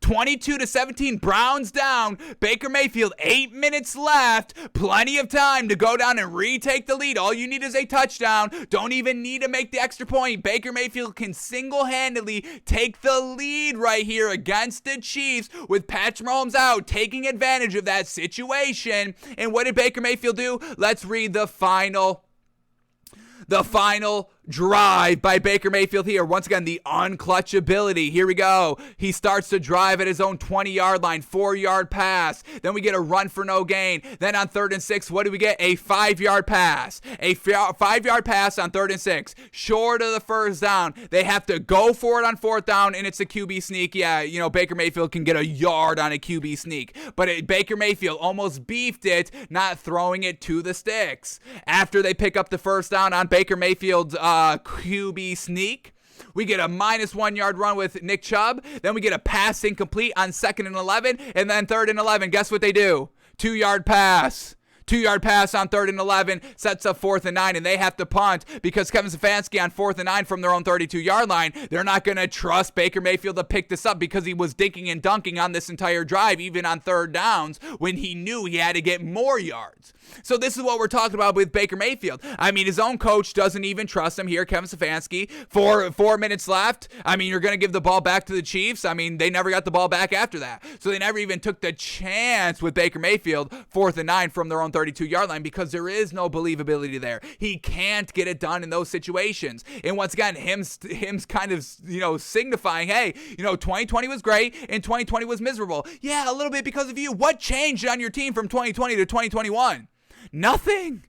22-17, Browns down. Baker Mayfield, 8 minutes left. Plenty of time to go down and retake the lead. All you need is a touchdown. Don't even need to make the extra point. Baker Mayfield can single-handedly take the lead right here against the Chiefs with Patrick Mahomes out, taking advantage of that situation. And what did Baker Mayfield do? Let's read the final drive by Baker Mayfield here. Once again, the unclutchability. Here we go. He starts to drive at his own 20-yard line, 4-yard pass. Then we get a run for no gain. Then on 3rd and 6, what do we get? A 5-yard pass. A 5-yard pass on 3rd and 6. Short of the first down. They have to go for it on 4th down, and it's a QB sneak. Yeah, Baker Mayfield can get a yard on a QB sneak. But Baker Mayfield almost beefed it, not throwing it to the sticks. After they pick up the first down on Baker Mayfield's QB sneak, we get a -1 yard run with Nick Chubb. Then we get a pass incomplete on 2nd and 11. And then 3rd and 11. Guess what they do? 2-yard pass. 2-yard pass on 3rd and 11 sets up 4th and 9, and they have to punt because Kevin Stefanski on 4th and 9 from their own 32-yard line. They're not going to trust Baker Mayfield to pick this up because he was dinking and dunking on this entire drive, even on 3rd downs, when he knew he had to get more yards. So this is what we're talking about with Baker Mayfield. I mean, his own coach doesn't even trust him here, Kevin Stefanski. 4 minutes left. I mean, you're going to give the ball back to the Chiefs. I mean, they never got the ball back after that. So they never even took the chance with Baker Mayfield, 4th and 9 from their own 32-yard line, because there is no believability there. He can't get it done in those situations. And once again, him's kind of, signifying, hey, 2020 was great and 2020 was miserable. Yeah, a little bit because of you. What changed on your team from 2020 to 2021? Nothing.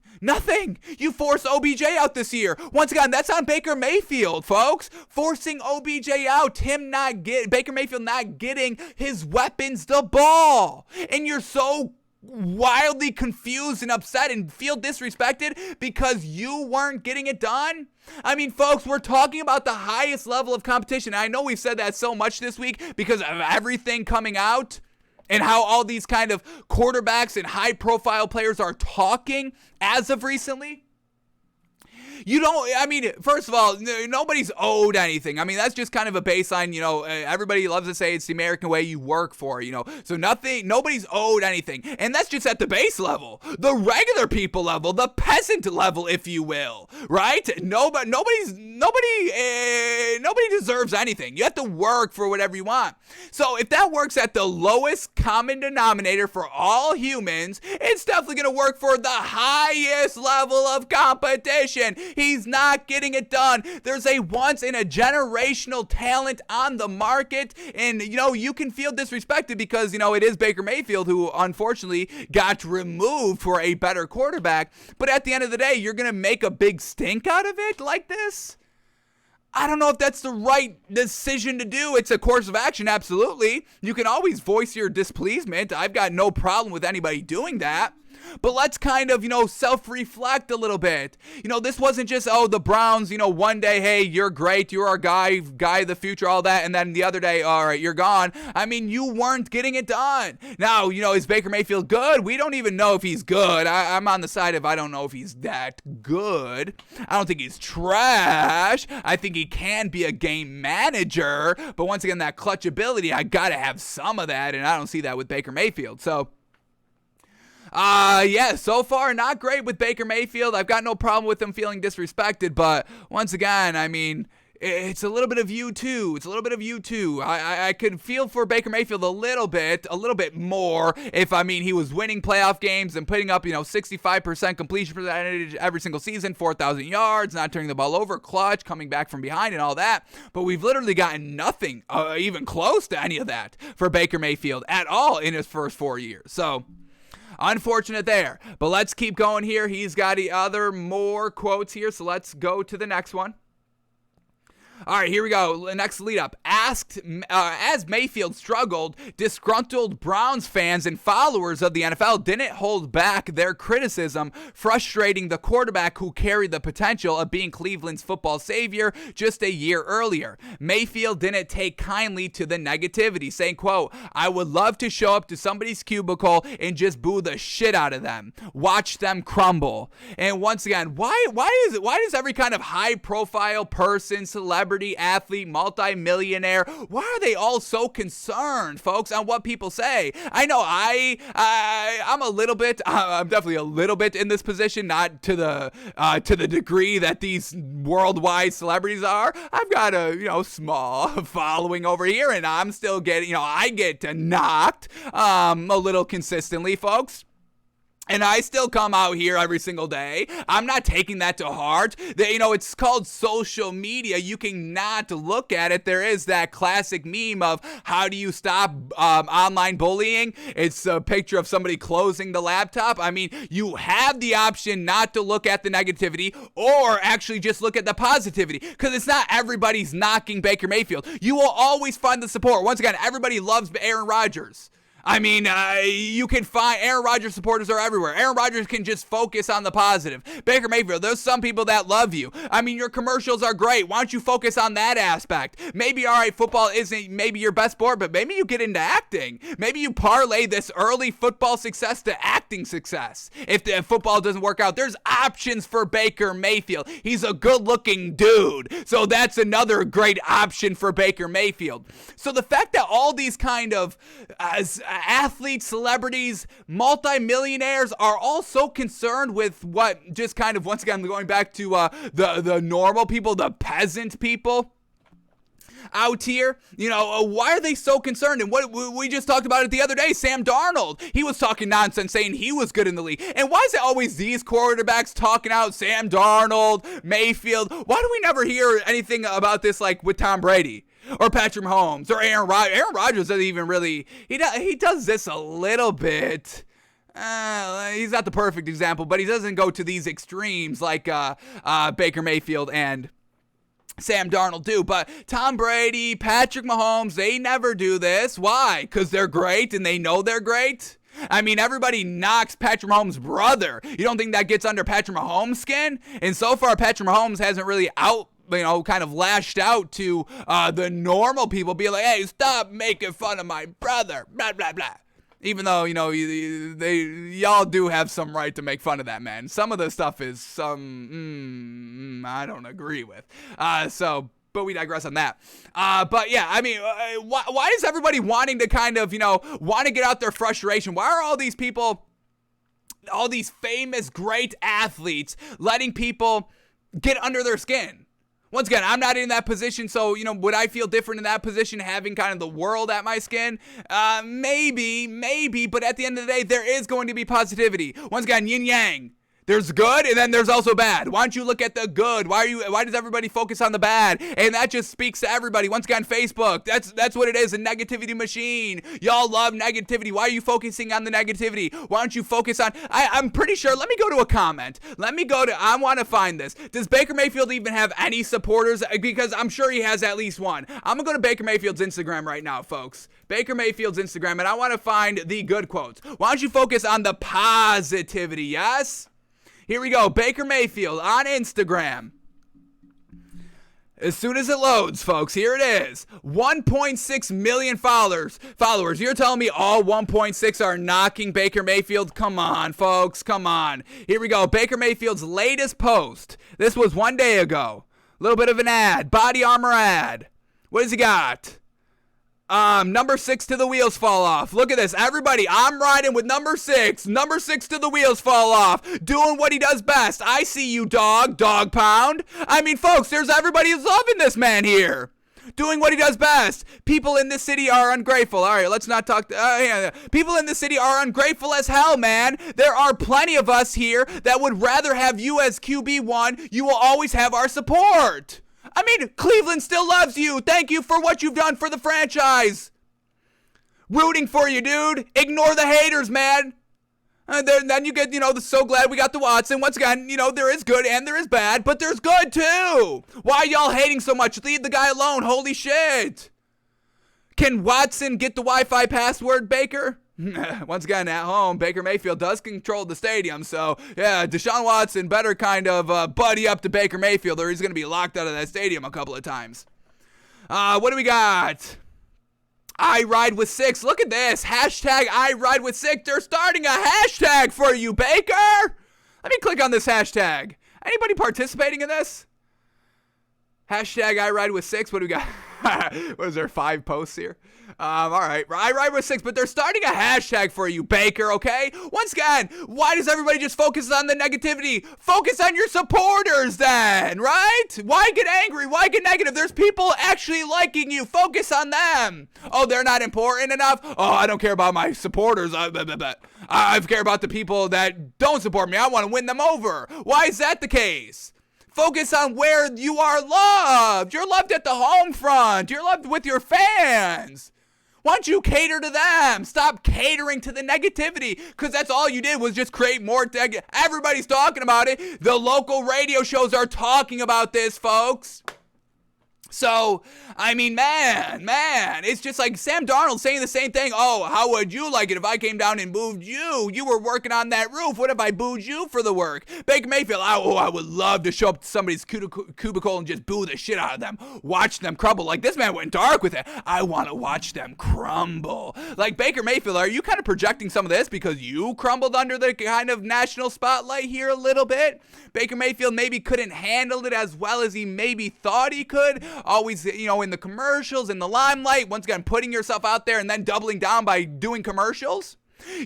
You forced OBJ out this year. Once again, that's on Baker Mayfield, folks. Forcing OBJ out. Baker Mayfield not getting his weapons the ball. And you're so wildly confused and upset and feel disrespected because you weren't getting it done? I mean, folks, we're talking about the highest level of competition. I know we've said that so much this week because of everything coming out and how all these kind of quarterbacks and high-profile players are talking as of recently. First of all, nobody's owed anything. I mean, that's just kind of a baseline, everybody loves to say it's the American way, you work for it, So nobody's owed anything. And that's just at the base level, the regular people level, the peasant level, if you will, right? Nobody's nobody deserves anything. You have to work for whatever you want. So if that works at the lowest common denominator for all humans, it's definitely going to work for the highest level of competition. He's not getting it done. There's a once in a generational talent on the market, and you can feel disrespected because it is Baker Mayfield who unfortunately got removed for a better quarterback. But at the end of the day, you're going to make a big stink out of it like this? I don't know if that's the right decision to do. It's a course of action, absolutely. You can always voice your displeasement. I've got no problem with anybody doing that. But let's kind of, self-reflect a little bit. This wasn't just, the Browns, one day, hey, you're great, you're our guy of the future, all that, and then the other day, all right, you're gone. I mean, you weren't getting it done. Now, is Baker Mayfield good? We don't even know if he's good. I'm on the side of I don't know if he's that good. I don't think he's trash. I think he can be a game manager. But once again, that clutch ability, I got to have some of that, and I don't see that with Baker Mayfield. So, so far not great with Baker Mayfield. I've got no problem with him feeling disrespected, but once again, I mean, it's a little bit of you too. I could feel for Baker Mayfield a little bit more if, he was winning playoff games and putting up, 65% completion percentage every single season, 4,000 yards, not turning the ball over, clutch, coming back from behind and all that. But we've literally gotten nothing, even close to any of that for Baker Mayfield at all in his first 4 years. So, unfortunate there, but let's keep going here. He's got more quotes here, so let's go to the next one. All right, here we go. Next lead up. Asked as Mayfield struggled, disgruntled Browns fans and followers of the NFL didn't hold back their criticism, frustrating the quarterback who carried the potential of being Cleveland's football savior just a year earlier. Mayfield didn't take kindly to the negativity, saying, quote, "I would love to show up to somebody's cubicle and just boo the shit out of them. Watch them crumble." And once again, why does every kind of high-profile person, celebrity, athlete, multi-millionaire, why are they all so concerned, folks, on what people say? I know I'm definitely a little bit in this position, not to the degree that these worldwide celebrities are. I've got a small following over here, and I'm still getting I get knocked a little consistently, folks. And I still come out here every single day. I'm not taking that to heart. It's called social media. You cannot look at it. There is that classic meme of how do you stop online bullying? It's a picture of somebody closing the laptop. I mean, you have the option not to look at the negativity or actually just look at the positivity, because it's not everybody's knocking Baker Mayfield. You will always find the support. Once again, everybody loves Aaron Rodgers. I mean, you can find Aaron Rodgers supporters are everywhere. Aaron Rodgers can just focus on the positive. Baker Mayfield, there's some people that love you. I mean, your commercials are great. Why don't you focus on that aspect? Maybe, all right, football isn't maybe your best sport, but maybe you get into acting. Maybe you parlay this early football success to acting success. If the football doesn't work out, there's options for Baker Mayfield. He's a good-looking dude, so that's another great option for Baker Mayfield. So the fact that all these kind of athletes, celebrities, multimillionaires are all so concerned with what just kind of, once again, going back to the normal people, the peasant people out here, why are they so concerned? And what we just talked about it the other day, Sam Darnold, he was talking nonsense saying he was good in the league. And why is it always these quarterbacks talking out Sam Darnold, Mayfield? Why do we never hear anything about this like with Tom Brady? Or Patrick Mahomes, or Aaron Rodgers. Aaron Rodgers doesn't even really, he does this a little bit. He's not the perfect example, but he doesn't go to these extremes like Baker Mayfield and Sam Darnold do. But Tom Brady, Patrick Mahomes, they never do this. Why? Because they're great and they know they're great? I mean, everybody knocks Patrick Mahomes' brother. You don't think that gets under Patrick Mahomes' skin? And so far, Patrick Mahomes hasn't really kind of lashed out to the normal people, be like, hey, stop making fun of my brother, blah, blah, blah. Even though, y'all do have some right to make fun of that man. Some of the stuff is I don't agree with. But we digress on that. But yeah, I mean, why is everybody wanting to kind of, want to get out their frustration? Why are all these people, all these famous, great athletes letting people get under their skin? Once again, I'm not in that position, so, would I feel different in that position having kind of the world at my skin? Maybe, but at the end of the day, there is going to be positivity. Once again, yin yang. There's good, and then there's also bad. Why don't you look at the good? Why does everybody focus on the bad? And that just speaks to everybody. Once again, Facebook, that's what it is, a negativity machine. Y'all love negativity. Why are you focusing on the negativity? Why don't you focus on, I'm pretty sure, let me go to a comment. I want to find this. Does Baker Mayfield even have any supporters? Because I'm sure he has at least one. I'm going to go to Baker Mayfield's Instagram right now, folks. Baker Mayfield's Instagram, and I want to find the good quotes. Why don't you focus on the positivity, yes? Here we go, Baker Mayfield on Instagram. As soon as it loads, folks, here it is. 1.6 million followers. You're telling me all 1.6 are knocking Baker Mayfield? Come on, folks, come on. Here we go, Baker Mayfield's latest post. This was 1 day ago. A little bit of an ad, body armor ad. What has he got? Number 6 to the wheels fall off. Look at this. Everybody, I'm riding with number 6. Number 6 to the wheels fall off. Doing what he does best. I see you, dog pound. I mean, folks, there's everybody who's loving this man here. Doing what he does best. People in this city are ungrateful. All right, let's not talk. People in this city are ungrateful as hell, man. There are plenty of us here that would rather have you as QB1. You will always have our support. I mean, Cleveland still loves you. Thank you for what you've done for the franchise. Rooting for you, dude. Ignore the haters, man. Then you get, so glad we got the Watson. Once again, there is good and there is bad, but there's good too. Why are y'all hating so much? Leave the guy alone. Holy shit. Can Watson get the Wi-Fi password, Baker? Once again, at home, Baker Mayfield does control the stadium, so yeah, Deshaun Watson better kind of buddy up to Baker Mayfield or he's going to be locked out of that stadium a couple of times. What do we got? I ride with 6. Look at this. Hashtag I ride with 6. They're starting a hashtag for you, Baker. Let me click on this hashtag. Anybody participating in this? Hashtag I ride with 6. What do we got? What is there, 5 posts here? All right, I ride with 6, but they're starting a hashtag for you, Baker, okay? Once again, why does everybody just focus on the negativity? Focus on your supporters then, right? Why get angry? Why get negative? There's people actually liking you. Focus on them. Oh, they're not important enough? Oh, I don't care about my supporters. I care about the people that don't support me. I want to win them over. Why is that the case? Focus on where you are loved. You're loved at the home front. You're loved with your fans. Why don't you cater to them? Stop catering to the negativity, because that's all you did was just create more. Everybody's talking about it. The local radio shows are talking about this, folks. So, I mean, man, it's just like Sam Darnold saying the same thing. Oh, how would you like it if I came down and booed you? You were working on that roof. What if I booed you for the work? Baker Mayfield, I would love to show up to somebody's cubicle and just boo the shit out of them. Watch them crumble. Like, this man went dark with it. I want to watch them crumble. Like, Baker Mayfield, are you kind of projecting some of this because you crumbled under the kind of national spotlight here a little bit? Baker Mayfield maybe couldn't handle it as well as he maybe thought he could. Always, in the commercials, in the limelight, once again, putting yourself out there and then doubling down by doing commercials.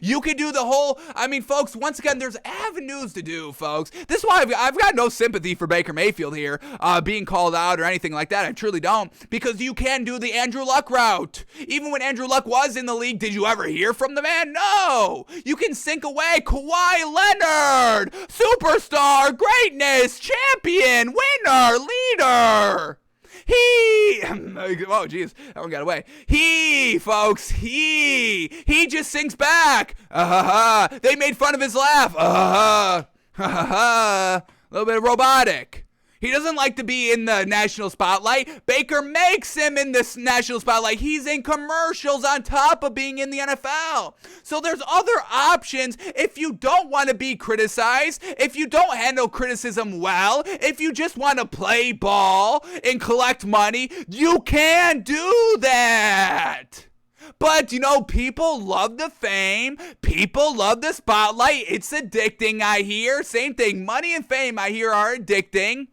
You could do the whole, folks, once again, there's avenues to do, folks. This is why I've got no sympathy for Baker Mayfield here, being called out or anything like that. I truly don't, because you can do the Andrew Luck route. Even when Andrew Luck was in the league, did you ever hear from the man? No. You can sink away. Kawhi Leonard, superstar, greatness, champion, winner, leader. Oh, geez, that one got away. Folks, he just sinks back. They made fun of his laugh. A little bit robotic. He doesn't like to be in the national spotlight. Baker makes him in this national spotlight. He's in commercials on top of being in the NFL. So there's other options if you don't want to be criticized, if you don't handle criticism well, if you just want to play ball and collect money, you can do that. But, people love the fame. People love the spotlight. It's addicting, I hear. Same thing. Money and fame, I hear, are addicting.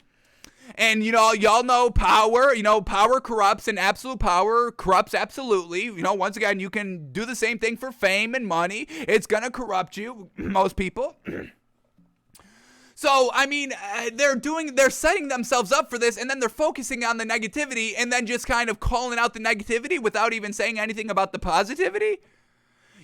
And, y'all know power, power corrupts, and absolute power corrupts absolutely. Once again, you can do the same thing for fame and money. It's going to corrupt you, most people. So, I mean, they're setting themselves up for this, and then they're focusing on the negativity and then just kind of calling out the negativity without even saying anything about the positivity.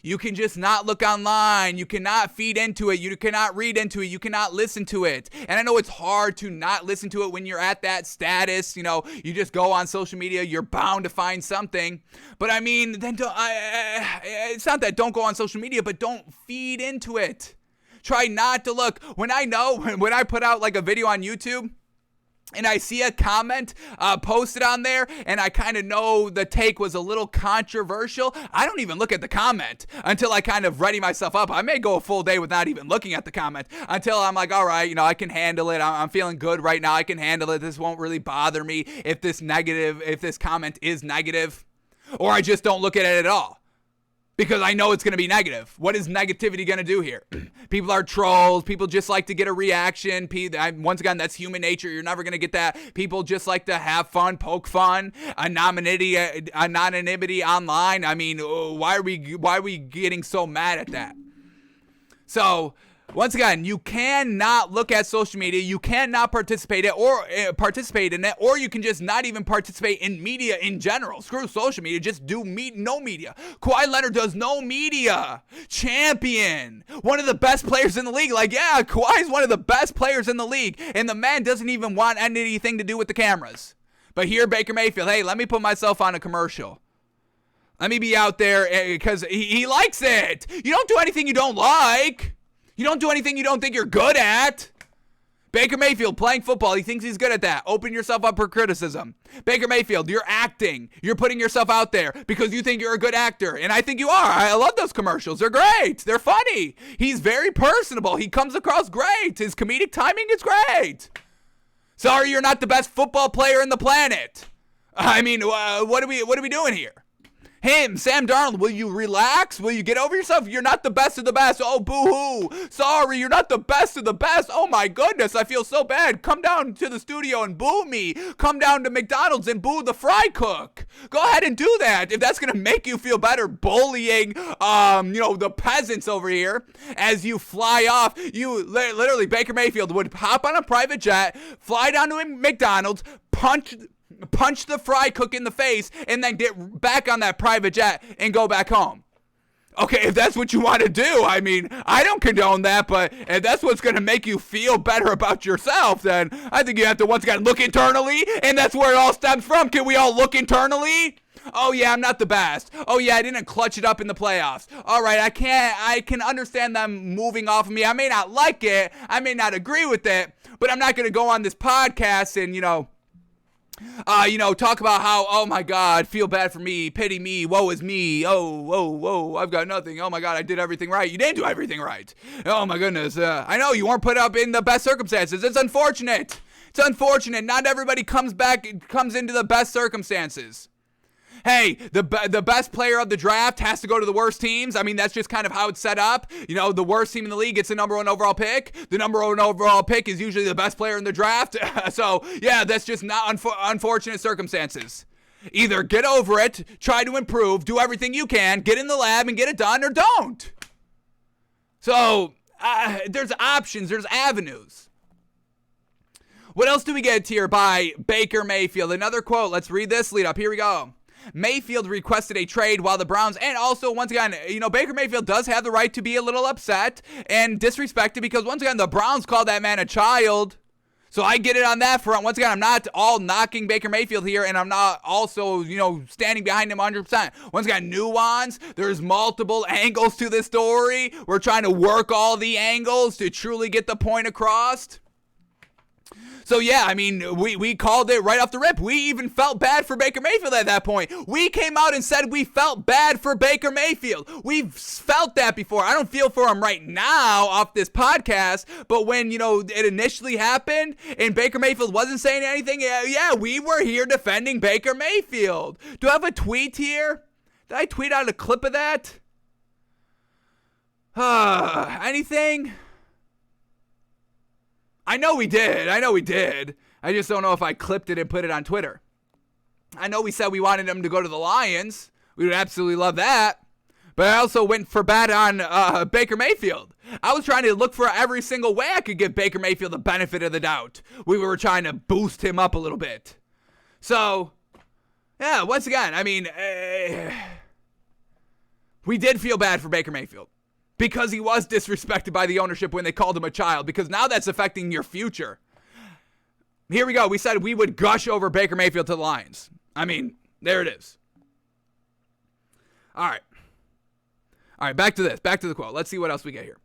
You can just not look online. You cannot feed into it. You cannot read into it. You cannot listen to it. And I know it's hard to not listen to it when you're at that status. You know, you just go on social media. You're bound to find something. But I mean, then it's not that don't go on social media, but don't feed into it. Try not to look. When I put out like a video on YouTube, and I see a comment posted on there, and I kind of know the take was a little controversial, I don't even look at the comment until I kind of ready myself up. I may go a full day without even looking at the comment until I'm like, all right, I can handle it. I'm feeling good right now. I can handle it. This won't really bother me if this comment is negative, or I just don't look at it at all. Because I know it's going to be negative. What is negativity going to do here? People are trolls. People just like to get a reaction. Once again, that's human nature. You're never going to get that. People just like to have fun, poke fun, anonymity online. I mean, why are we getting so mad at that? So, once again, you cannot look at social media. You cannot participate in it, or you can just not even participate in media in general. Screw social media. Just do no media. Kawhi Leonard does no media. Champion. One of the best players in the league. Like, yeah, Kawhi's one of the best players in the league, and the man doesn't even want anything to do with the cameras. But here, Baker Mayfield, hey, let me put myself on a commercial. Let me be out there because he likes it. You don't do anything you don't like. You don't do anything you don't think you're good at. Baker Mayfield playing football. He thinks he's good at that. Open yourself up for criticism. Baker Mayfield, you're acting. You're putting yourself out there because you think you're a good actor. And I think you are. I love those commercials. They're great. They're funny. He's very personable. He comes across great. His comedic timing is great. Sorry, you're not the best football player in the planet. I mean, what are we doing here? Him, Sam Darnold, will you relax? Will you get over yourself? You're not the best of the best. Oh, boo-hoo. Sorry, you're not the best of the best. Oh, my goodness, I feel so bad. Come down to the studio and boo me. Come down to McDonald's and boo the fry cook. Go ahead and do that. If that's going to make you feel better, bullying, the peasants over here as you fly off. You literally, Baker Mayfield would hop on a private jet, fly down to McDonald's, punch the fry cook in the face, and then get back on that private jet and go back home. Okay, if that's what you want to do, I mean, I don't condone that, but if that's what's going to make you feel better about yourself, then I think you have to once again look internally, and that's where it all stems from. Can we all look internally? Oh yeah, I'm not the best. Oh yeah, I didn't clutch it up in the playoffs. All right, I can understand them moving off of me. I may not like it, I may not agree with it, but I'm not going to go on this podcast and, talk about how, oh my God, feel bad for me, pity me, woe is me, whoa, I've got nothing, oh my God, I did everything right. You didn't do everything right. Oh my goodness, I know you weren't put up in the best circumstances. It's unfortunate. Not everybody comes into the best circumstances. Hey, the best player of the draft has to go to the worst teams. I mean, that's just kind of how it's set up. The worst team in the league gets the number one overall pick. The number one overall pick is usually the best player in the draft. So, yeah, that's just not unfortunate circumstances. Either get over it, try to improve, do everything you can, get in the lab and get it done, or don't. So, there's options, there's avenues. What else do we get here by Baker Mayfield? Another quote. Let's read this lead up. Here we go. Mayfield requested a trade while the Browns, and also, once again, Baker Mayfield does have the right to be a little upset and disrespected because, once again, the Browns called that man a child. So I get it on that front. Once again, I'm not all knocking Baker Mayfield here, and I'm not also, standing behind him 100%. Once again, nuance. There's multiple angles to this story. We're trying to work all the angles to truly get the point across. So, yeah, I mean, we called it right off the rip. We even felt bad for Baker Mayfield at that point. We came out and said we felt bad for Baker Mayfield. We've felt that before. I don't feel for him right now off this podcast, but when, it initially happened and Baker Mayfield wasn't saying anything, yeah, we were here defending Baker Mayfield. Do I have a tweet here? Did I tweet out a clip of that? Anything? I know we did. I just don't know if I clipped it and put it on Twitter. I know we said we wanted him to go to the Lions. We would absolutely love that. But I also went for bad on Baker Mayfield. I was trying to look for every single way I could give Baker Mayfield the benefit of the doubt. We were trying to boost him up a little bit. So, yeah, once again, I mean, we did feel bad for Baker Mayfield because he was disrespected by the ownership when they called him a child, because now that's affecting your future. Here we go. We said we would gush over Baker Mayfield to the Lions. I mean, there it is. All right, back to this. Back to the quote. Let's see what else we get here.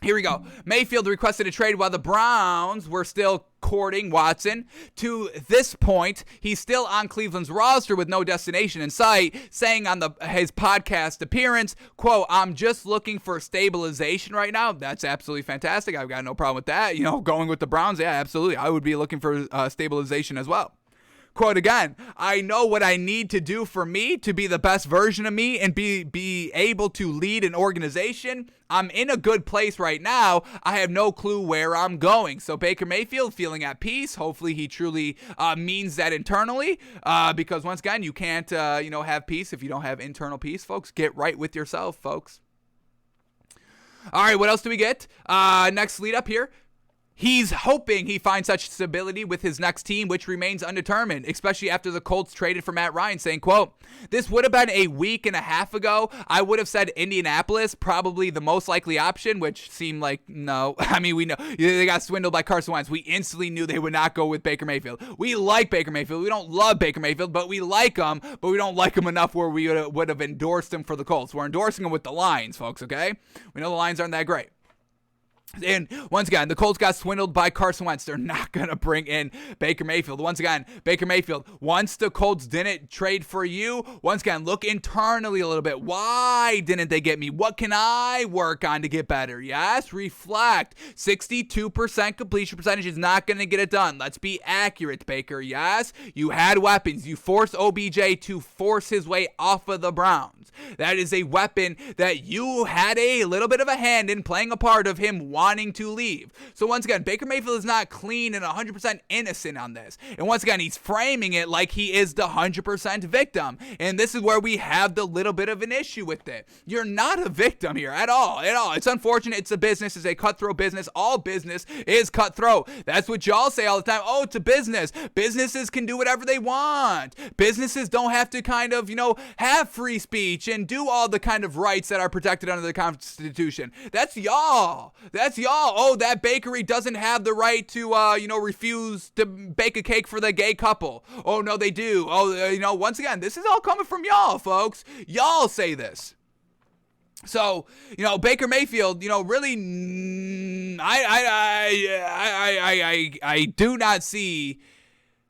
Here we go. Mayfield requested a trade while the Browns were still courting Watson. To this point, he's still on Cleveland's roster with no destination in sight, saying on his podcast appearance, quote, "I'm just looking for stabilization right now." That's absolutely fantastic. I've got no problem with that. Going with the Browns, yeah, absolutely. I would be looking for stabilization as well. Quote again, "I know what I need to do for me to be the best version of me and be able to lead an organization. I'm in a good place right now. I have no clue where I'm going." So Baker Mayfield feeling at peace. Hopefully he truly means that internally, because once again, you can't have peace if you don't have internal peace, folks. Get right with yourself, folks. All right, what else do we get? Next lead up here. He's hoping he finds such stability with his next team, which remains undetermined, especially after the Colts traded for Matt Ryan, saying, quote, "This would have been a week and a half ago. I would have said Indianapolis, probably the most likely option," which seemed like no. I mean, we know they got swindled by Carson Wentz. We instantly knew they would not go with Baker Mayfield. We like Baker Mayfield. We don't love Baker Mayfield, but we like him, but we don't like him enough where we would have endorsed him for the Colts. We're endorsing him with the Lions, folks, okay? We know the Lions aren't that great. And once again, the Colts got swindled by Carson Wentz. They're not going to bring in Baker Mayfield. Once again, Baker Mayfield, once the Colts didn't trade for you, once again, look internally a little bit. Why didn't they get me? What can I work on to get better? Yes, reflect. 62% completion percentage is not going to get it done. Let's be accurate, Baker. Yes, you had weapons. You forced OBJ to force his way off of the Browns. That is a weapon that you had a little bit of a hand in playing a part of him wanting to leave. So once again, Baker Mayfield is not clean and 100% innocent on this. And once again, he's framing it like he is the 100% victim. And this is where we have the little bit of an issue with it. You're not a victim here at all. It's unfortunate. It's a business. It's a cutthroat business. All business is cutthroat. That's what y'all say all the time. Oh, it's a business. Businesses can do whatever they want. Businesses don't have to kind of, have free speech and do all the kind of rights that are protected under the Constitution. That's y'all. That's y'all. Oh, that bakery doesn't have the right to, refuse to bake a cake for the gay couple. Oh, no, they do. Oh, once again, this is all coming from y'all, folks. Y'all say this. So, Baker Mayfield, really, I do not see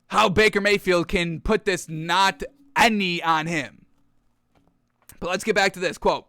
how Baker Mayfield can put this not any on him. But let's get back to this quote.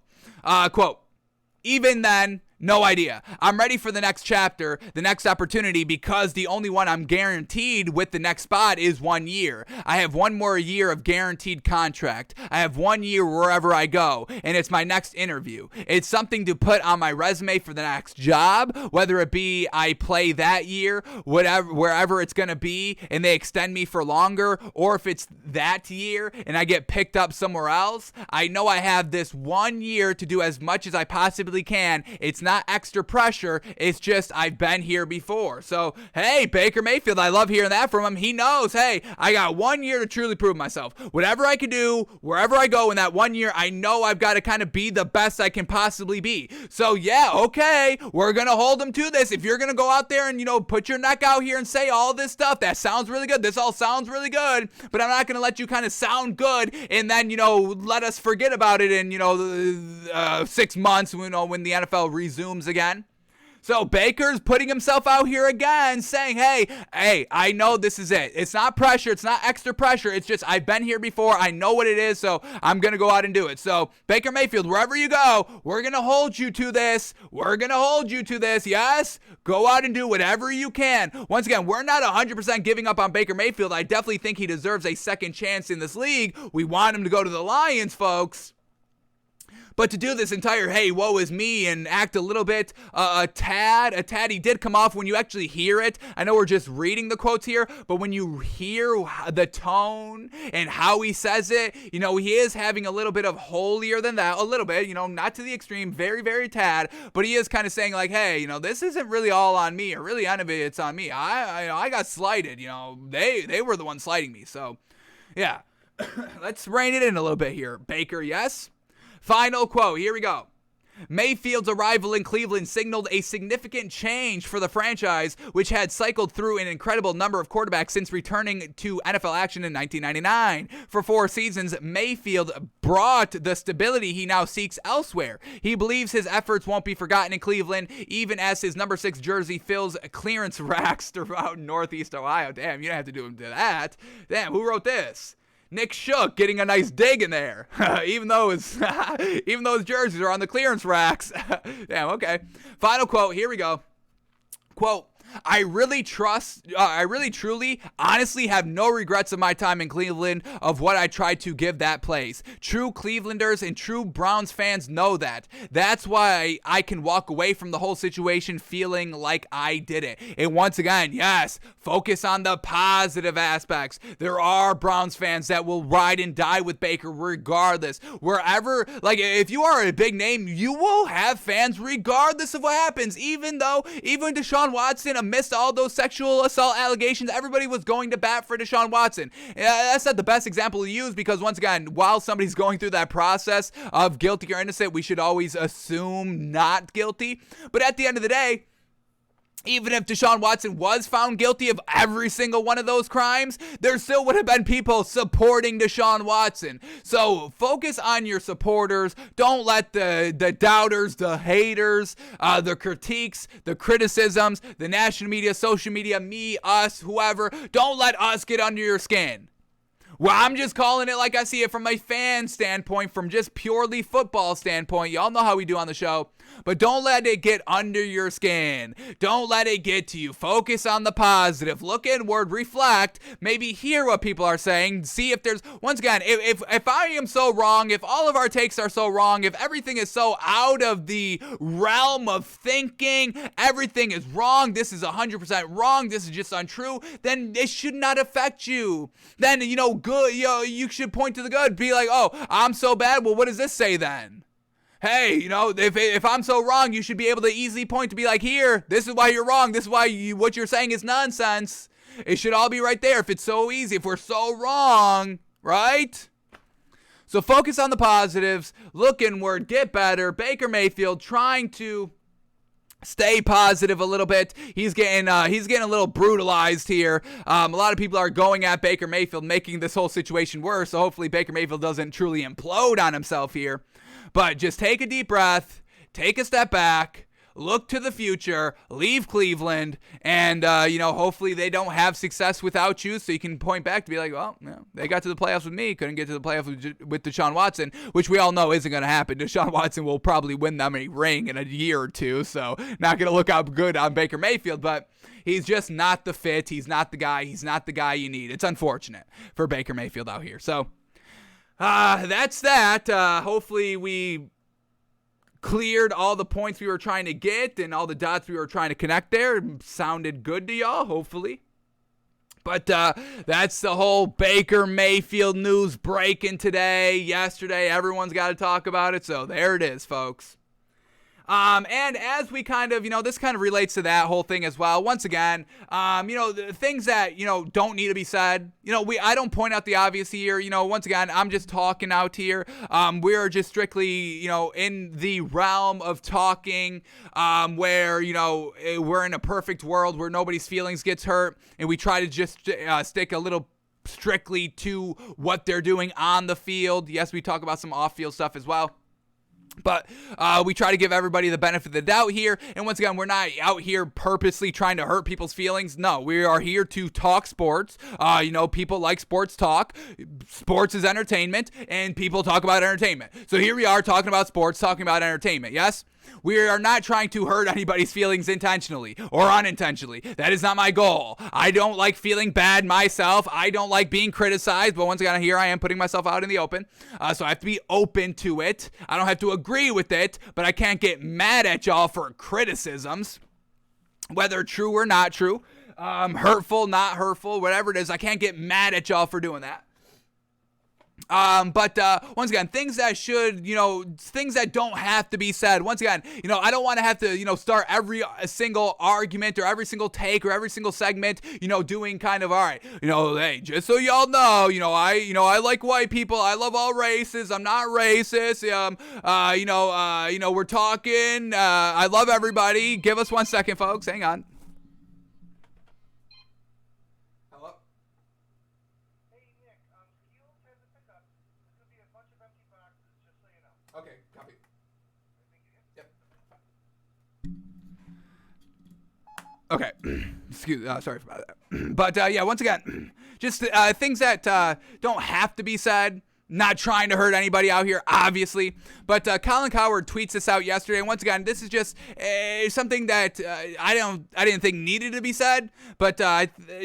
"Even then, no idea. I'm ready for the next chapter, the next opportunity, because the only one I'm guaranteed with the next spot is 1 year. I have 1 more year of guaranteed contract. I have 1 year wherever I go, and it's my next interview. It's something to put on my resume for the next job, whether it be I play that year, wherever it's going to be, and they extend me for longer, or if it's that year and I get picked up somewhere else. I know I have this 1 year to do as much as I possibly can. It's not extra pressure. It's just I've been here before." So, hey, Baker Mayfield, I love hearing that from him. He knows, hey, I got 1 year to truly prove myself. Whatever I can do, wherever I go in that 1 year, I know I've got to kind of be the best I can possibly be. So, yeah, okay, we're going to hold him to this. If you're going to go out there and, put your neck out here and say all this stuff, that sounds really good. This all sounds really good, but I'm not going to let you kind of sound good and then, let us forget about it in, 6 months, when the NFL resumes again. So Baker's putting himself out here again saying, hey, I know this is it. It's not pressure. It's not extra pressure. It's just I've been here before. I know what it is, so I'm going to go out and do it. So Baker Mayfield, wherever you go, we're going to hold you to this. We're going to hold you to this. Yes? Go out and do whatever you can. Once again, we're not 100% giving up on Baker Mayfield. I definitely think he deserves a second chance in this league. We want him to go to the Lions, folks. But to do this entire, hey, woe is me, and act a little bit, a tad, he did come off when you actually hear it. I know we're just reading the quotes here, but when you hear the tone and how he says it, he is having a little bit of holier than that, a little bit, not to the extreme, very, very tad, but he is kind of saying like, hey, this isn't really all on me, or really any of it's on me. I got slighted, they were the ones slighting me. So, yeah, let's rein it in a little bit here. Baker, yes. Final quote, here we go. Mayfield's arrival in Cleveland signaled a significant change for the franchise, which had cycled through an incredible number of quarterbacks since returning to NFL action in 1999. For 4 seasons, Mayfield brought the stability he now seeks elsewhere. He believes his efforts won't be forgotten in Cleveland, even as his number 6 jersey fills clearance racks throughout Northeast Ohio. Damn, you don't have to do him to that. Damn, who wrote this? Nick Shook getting a nice dig in there, even though his jerseys are on the clearance racks. Damn, okay. Final quote, here we go. Quote, I really truly, honestly have no regrets of my time in Cleveland of what I tried to give that place. True Clevelanders and true Browns fans know that. That's why I can walk away from the whole situation feeling like I did it. And once again, yes, focus on the positive aspects. There are Browns fans that will ride and die with Baker regardless. Wherever, like if you are a big name, you will have fans regardless of what happens. Even Deshaun Watson amidst all those sexual assault allegations, everybody was going to bat for Deshaun Watson. That's not the best example to use because, once again, while somebody's going through that process of guilty or innocent, we should always assume not guilty. But at the end of the day, even if Deshaun Watson was found guilty of every single one of those crimes, there still would have been people supporting Deshaun Watson. So focus on your supporters. Don't let the doubters, the haters, the critiques, the criticisms, the national media, social media, me, us, whoever, don't let us get under your skin. Well, I'm just calling it like I see it from a fan standpoint, from just purely football standpoint. Y'all know how we do on the show. But don't let it get under your skin. Don't let it get to you. Focus on the positive. Look inward, reflect, maybe hear what people are saying. See if there's, once again, if I am so wrong, if all of our takes are so wrong, if everything is so out of the realm of thinking, everything is wrong, this is 100% wrong, this is just untrue, then it should not affect you. Then, good, you should point to the good. Be like, oh, I'm so bad. Well, what does this say then? Hey, if I'm so wrong, you should be able to easily point to be like, here, this is why you're wrong. This is why what you're saying is nonsense. It should all be right there if it's so easy, if we're so wrong, right? So focus on the positives, look inward, get better. Baker Mayfield trying to stay positive a little bit. He's getting a little brutalized here. A lot of people are going at Baker Mayfield, making this whole situation worse. So hopefully Baker Mayfield doesn't truly implode on himself here. But just take a deep breath, take a step back, look to the future, leave Cleveland, and, hopefully they don't have success without you, so you can point back to be like, well, they got to the playoffs with me, couldn't get to the playoffs with Deshaun Watson, which we all know isn't going to happen. Deshaun Watson will probably win them a ring in a year or two, so not going to look out good on Baker Mayfield, but he's just not the fit. He's not the guy. He's not the guy you need. It's unfortunate for Baker Mayfield out here, so that's that. Hopefully we cleared all the points we were trying to get and all the dots we were trying to connect there. It sounded good to y'all, hopefully. But that's the whole Baker Mayfield news breaking today, yesterday. Everyone's got to talk about it, so there it is, folks. And as we kind of, this kind of relates to that whole thing as well. Once again, the things that, don't need to be said, I don't point out the obvious here. Once again, I'm just talking out here. We're just strictly, in the realm of talking, where, we're in a perfect world where nobody's feelings gets hurt. And we try to just stick a little strictly to what they're doing on the field. Yes, we talk about some off-field stuff as well. But we try to give everybody the benefit of the doubt here. And once again, we're not out here purposely trying to hurt people's feelings. No, we are here to talk sports. People like sports talk. Sports is entertainment, and people talk about entertainment. So here we are talking about sports, talking about entertainment, yes? We are not trying to hurt anybody's feelings intentionally or unintentionally. That is not my goal. I don't like feeling bad myself. I don't like being criticized, but once again, here I am putting myself out in the open. So I have to be open to it. I don't have to agree with it, but I can't get mad at y'all for criticisms, whether true or not true, hurtful, not hurtful, whatever it is. I can't get mad at y'all for doing that. But once again, things that things that don't have to be said. Once again, I don't want to have to, start every single argument or every single take or every single segment, doing kind of, all right, hey, just so y'all know, I like white people. I love all races. I'm not racist. We're talking, I love everybody. Give us 1 second, folks. Hang on. Okay, copy. Yep. Okay. Sorry about that. But once again, just things that don't have to be said. Not trying to hurt anybody out here, obviously. But Colin Cowherd tweets this out yesterday. And once again, this is just something that I didn't think needed to be said, but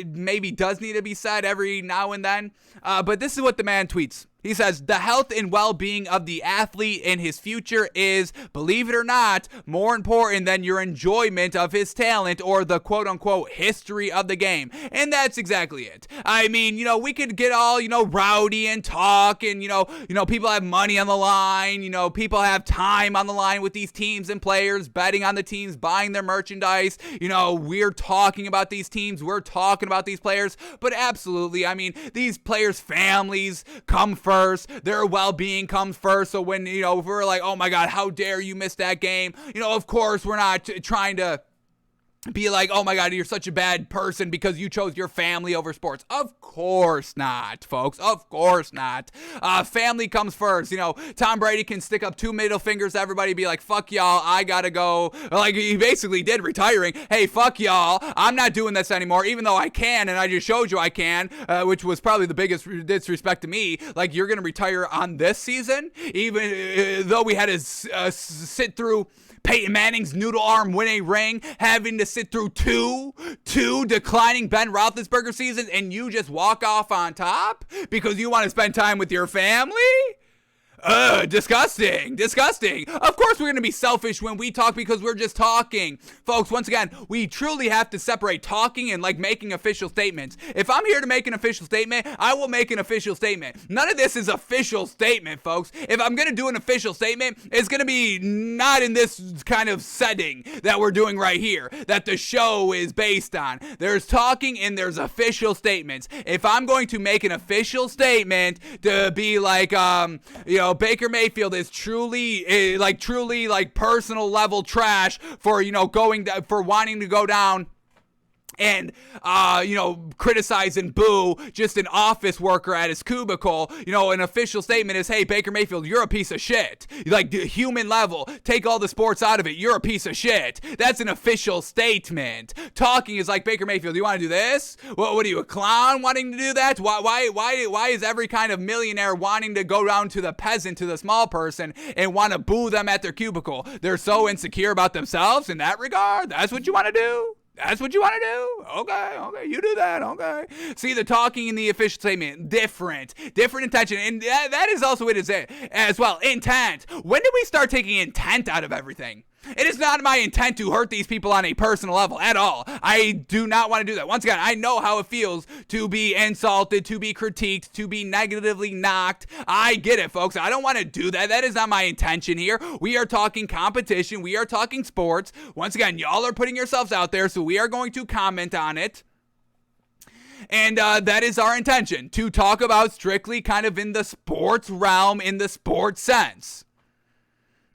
maybe does need to be said every now and then. But this is what the man tweets. He says, the health and well-being of the athlete and his future is, believe it or not, more important than your enjoyment of his talent or the quote-unquote history of the game. And that's exactly it. I mean, we could get all, rowdy and talk and, people have money on the line, people have time on the line with these teams and players, betting on the teams, buying their merchandise. We're talking about these teams, we're talking about these players, but absolutely, I mean, these players' families come first. Their well-being comes first. So when, if we're like, oh my God, how dare you miss that game? Of course, we're not trying to be like, oh my God, you're such a bad person because you chose your family over sports. Of course not, folks. Of course not. Family comes first. Tom Brady can stick up 2 middle fingers to everybody, be like, fuck y'all, I gotta go. Like he basically did, retiring. Hey, fuck y'all, I'm not doing this anymore, even though I can, and I just showed you I can, which was probably the biggest disrespect to me. Like, you're gonna retire on this season, even though we had to sit through Peyton Manning's noodle arm win a ring, having to sit through two declining Ben Roethlisberger seasons, and you just walk off on top because you want to spend time with your family? Disgusting. Of course we're going to be selfish when we talk because we're just talking. Folks, once again, we truly have to separate talking and making official statements. If I'm here to make an official statement, I will make an official statement. None of this is official statement, folks. If I'm going to do an official statement, it's going to be not in this kind of setting that we're doing right here, that the show is based on. There's talking and there's official statements. If I'm going to make an official statement to be like, Baker Mayfield is truly personal level trash for, for wanting to go down and, criticize and boo just an office worker at his cubicle. An official statement is, hey, Baker Mayfield, you're a piece of shit. Like, human level, take all the sports out of it. You're a piece of shit. That's an official statement. Talking is like, Baker Mayfield, you want to do this? What are you, a clown wanting to do that? Why is every kind of millionaire wanting to go down to the peasant, to the small person, and want to boo them at their cubicle? They're so insecure about themselves in that regard? That's what you want to do? That's what you want to do? Okay, you do that, okay. See, the talking and the official statement, different intention, and that is also what it is as well, intent. When did we start taking intent out of everything? It is not my intent to hurt these people on a personal level at all. I do not want to do that. Once again, I know how it feels to be insulted, to be critiqued, to be negatively knocked. I get it, folks. I don't want to do that. That is not my intention here. We are talking competition. We are talking sports. Once again, y'all are putting yourselves out there, so we are going to comment on it. And that is our intention, to talk about strictly kind of in the sports realm, in the sports sense.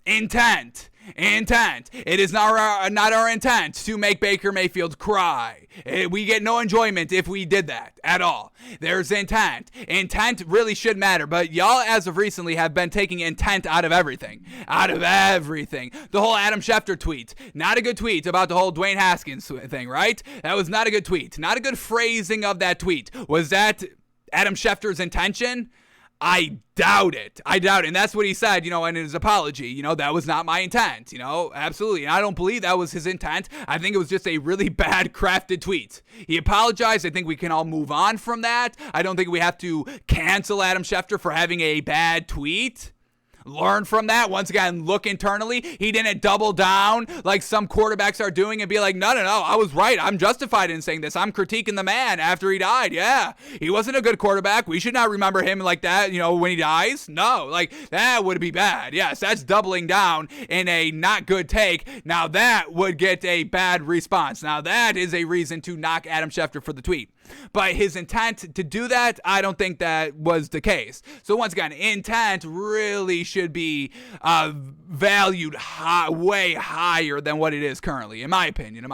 Intent. It is not our intent to make Baker Mayfield cry. We get no enjoyment if we did that at all. There's intent. Intent really should matter, but y'all as of recently have been taking intent out of everything. The whole Adam Schefter tweet, not a good tweet about the whole Dwayne Haskins thing, right? That was not a good tweet. Not a good phrasing of that tweet. Was that Adam Schefter's intention? I doubt it. And that's what he said, in his apology. That was not my intent, absolutely. And I don't believe that was his intent. I think it was just a really bad crafted tweet. He apologized. I think we can all move on from that. I don't think we have to cancel Adam Schefter for having a bad tweet. Learn from that. Once again, look internally. He didn't double down like some quarterbacks are doing and be like, no, I was right. I'm justified in saying this. I'm critiquing the man after he died. Yeah, he wasn't a good quarterback. We should not remember him like that, when he dies. No, like that would be bad. Yes, that's doubling down in a not good take. Now that would get a bad response. Now that is a reason to knock Adam Schefter for the tweet. But his intent to do that, I don't think that was the case. So once again, intent really should be valued way higher than what it is currently, in my opinion.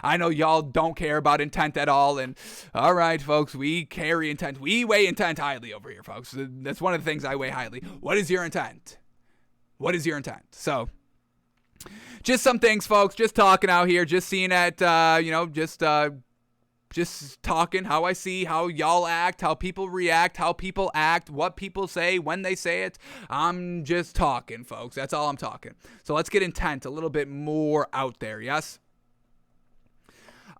I know y'all don't care about intent at all, and all right, folks, we carry intent. We weigh intent highly over here, folks. That's one of the things I weigh highly. What is your intent? So, just some things, folks. Just talking out here, just seeing at, just talking how I see how y'all act, how people react, how people act, what people say when they say it. I'm just talking, folks. That's all I'm talking. So let's get intent a little bit more out there, yes?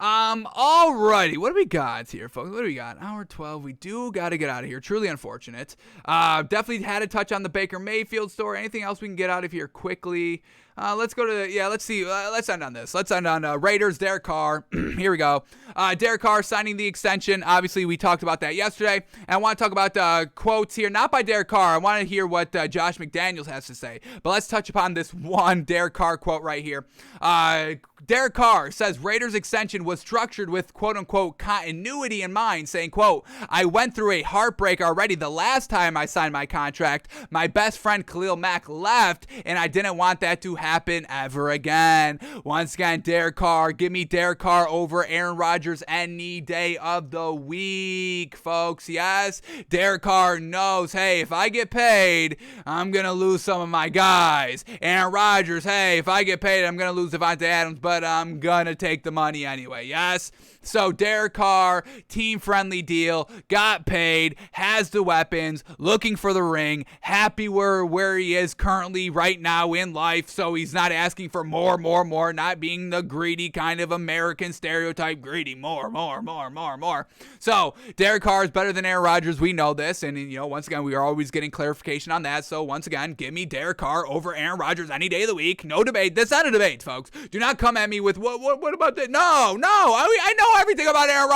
Alrighty, what do we got here, folks? What do we got? Hour 12. We do got to get out of here. Truly unfortunate. Definitely had to touch on the Baker Mayfield story. Anything else we can get out of here quickly? Let's go to, let's see. Let's end on this. Let's end on Raiders, Derek Carr. Here we go. Derek Carr signing the extension. Obviously, we talked about that yesterday. And I want to talk about quotes here, not by Derek Carr. I want to hear what Josh McDaniels has to say. But let's touch upon this one Derek Carr quote right here. Derek Carr says Raiders extension was structured with quote-unquote continuity in mind, saying, quote, I went through a heartbreak already the last time I signed my contract. My best friend Khalil Mack left, and I didn't want that to happen ever again. Once again, Derek Carr. Give me Derek Carr over Aaron Rodgers any day of the week, folks. Yes, Derek Carr knows, hey, if I get paid, I'm going to lose some of my guys. Aaron Rodgers, hey, if I get paid, I'm going to lose Devontae Adams, but I'm going to take the money anyway. Yes? So Derek Carr, team-friendly deal, got paid, has the weapons, looking for the ring, happy where he is currently right now in life, so he's not asking for more, not being the greedy kind of American stereotype, greedy, more. So Derek Carr is better than Aaron Rodgers. We know this, and once again, we are always getting clarification on that. So once again, give me Derek Carr over Aaron Rodgers any day of the week. No debate. That's not a debate, folks. Do not come at me with what about that? No. I know everything about Aaron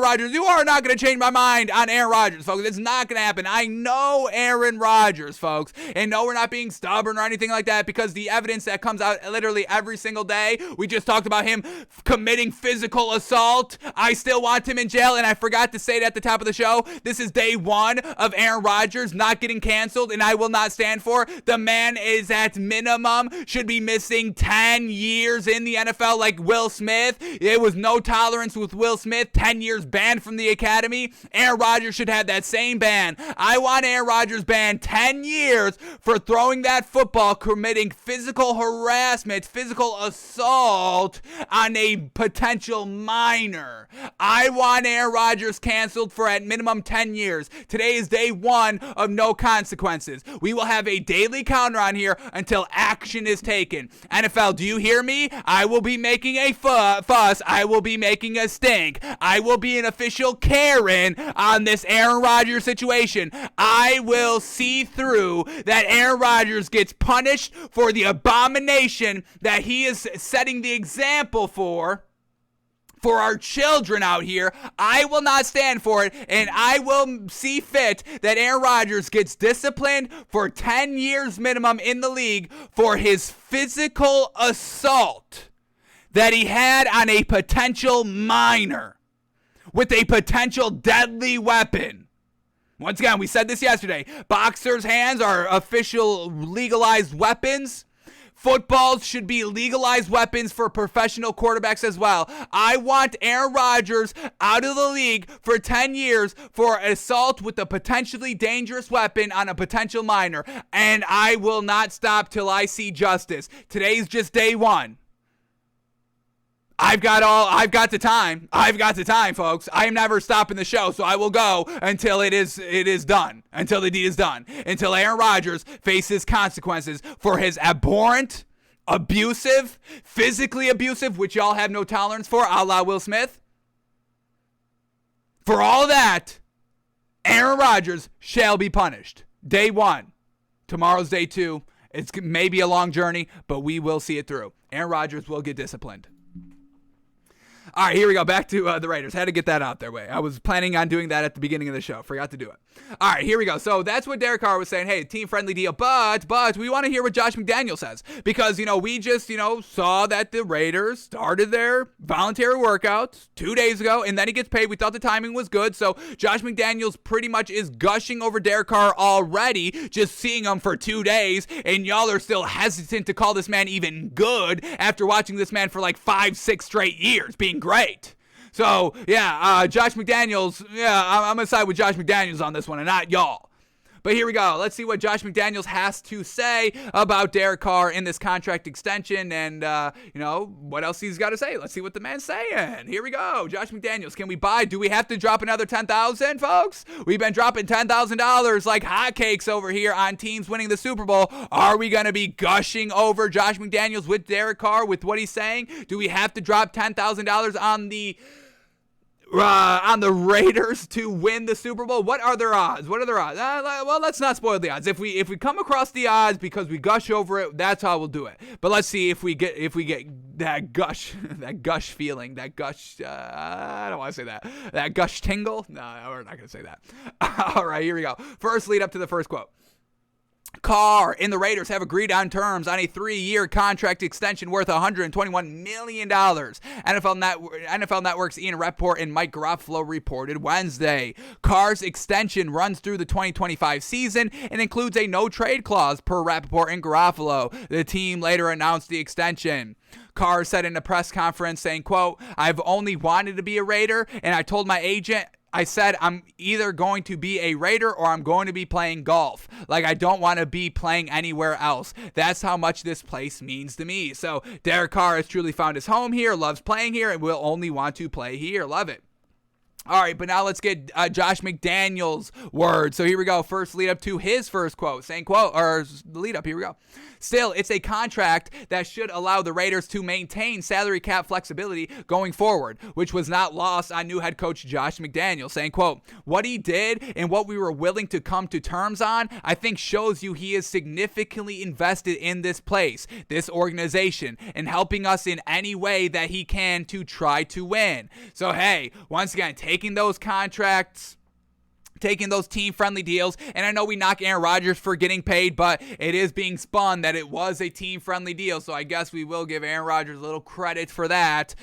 Rodgers. You are not going to change my mind on Aaron Rodgers, folks. It's not going to happen. I know Aaron Rodgers, folks. And no, we're not being stubborn or anything like that, because the evidence that comes out literally every single day, we just talked about him committing physical assault. I still want him in jail, and I forgot to say it at the top of the show. This is day one of Aaron Rodgers not getting canceled, and I will not stand for. The man is at minimum, should be missing 10 years in the NFL like Will Smith. It was no tolerance with Will Smith, 10 years banned from the academy. Aaron Rodgers should have that same ban. I want Aaron Rodgers banned 10 years for throwing that football, committing physical harassment, physical assault on a potential minor. I want Aaron Rodgers canceled for at minimum 10 years. Today is day one of no consequences. We will have a daily counter on here until action is taken. NFL, do you hear me? I will be making a fuss. I will be making a stink. I will be an official Karen on this Aaron Rodgers situation. I will see through that Aaron Rodgers gets punished for the abomination that he is setting the example for our children out here. I will not stand for it, and I will see fit that Aaron Rodgers gets disciplined for 10 years minimum in the league for his physical assault that he had on a potential minor with a potential deadly weapon. Once again, we said this yesterday. Boxers' hands are official legalized weapons. Footballs should be legalized weapons for professional quarterbacks as well. I want Aaron Rodgers out of the league for 10 years for assault with a potentially dangerous weapon on a potential minor. And I will not stop till I see justice. Today's just day one. I've got the time. I've got the time, folks. I am never stopping the show, so I will go until it is done. Until the deed is done. Until Aaron Rodgers faces consequences for his abhorrent, abusive, physically abusive, which y'all have no tolerance for, a la Will Smith. For all that, Aaron Rodgers shall be punished. Day 1. Tomorrow's day 2. It's maybe a long journey, but we will see it through. Aaron Rodgers will get disciplined. All right, here we go. Back to the Raiders. Had to get that out their way. I was planning on doing that at the beginning of the show. Forgot to do it. All right, here we go. So that's what Derek Carr was saying. Hey, team-friendly deal. But we want to hear what Josh McDaniels says. Because, we just, saw that the Raiders started their voluntary workouts 2 days ago. And then he gets paid. We thought the timing was good. So Josh McDaniels pretty much is gushing over Derek Carr already. Just seeing him for 2 days. And y'all are still hesitant to call this man even good after watching this man for like 5-6 straight years being great. So, Josh McDaniels, I'm going to side with Josh McDaniels on this one and not y'all. But here we go. Let's see what Josh McDaniels has to say about Derek Carr in this contract extension and, what else he's got to say. Let's see what the man's saying. Here we go. Josh McDaniels, can we buy? Do we have to drop another $10,000, folks? We've been dropping $10,000 like hotcakes over here on teams winning the Super Bowl. Are we going to be gushing over Josh McDaniels with Derek Carr with what he's saying? Do we have to drop $10,000 on the Raiders to win the Super Bowl? What are their odds? Well, let's not spoil the odds. If we come across the odds because we gush over it, that's how we'll do it. But let's see if we get that gush feeling, that gush. I don't want to say that gush tingle. No, we're not gonna say that. All right, here we go. First lead up to the first quote. Carr and the Raiders have agreed on terms on a 3-year contract extension worth $121 million. NFL Network's Ian Rappaport and Mike Garofalo reported Wednesday. Carr's extension runs through the 2025 season and includes a no-trade clause per Rappaport and Garofalo. The team later announced the extension. Carr said in a press conference saying, quote, "I've only wanted to be a Raider, and I told my agent, I said I'm either going to be a Raider or I'm going to be playing golf. Like, I don't want to be playing anywhere else. That's how much this place means to me." So Derek Carr has truly found his home here, loves playing here, and will only want to play here. Love it. All right, but now let's get Josh McDaniels' words. So here we go. First lead up to his first quote. Saying quote, or lead up, here we go. "Still, it's a contract that should allow the Raiders to maintain salary cap flexibility going forward, which was not lost on new head coach Josh McDaniels." Saying quote, "What he did and what we were willing to come to terms on, I think shows you he is significantly invested in this place, this organization, and helping us in any way that he can to try to win." So hey, once again, taking those contracts, taking those team-friendly deals, and I know we knock Aaron Rodgers for getting paid, but it is being spun that it was a team-friendly deal, so I guess we will give Aaron Rodgers a little credit for that.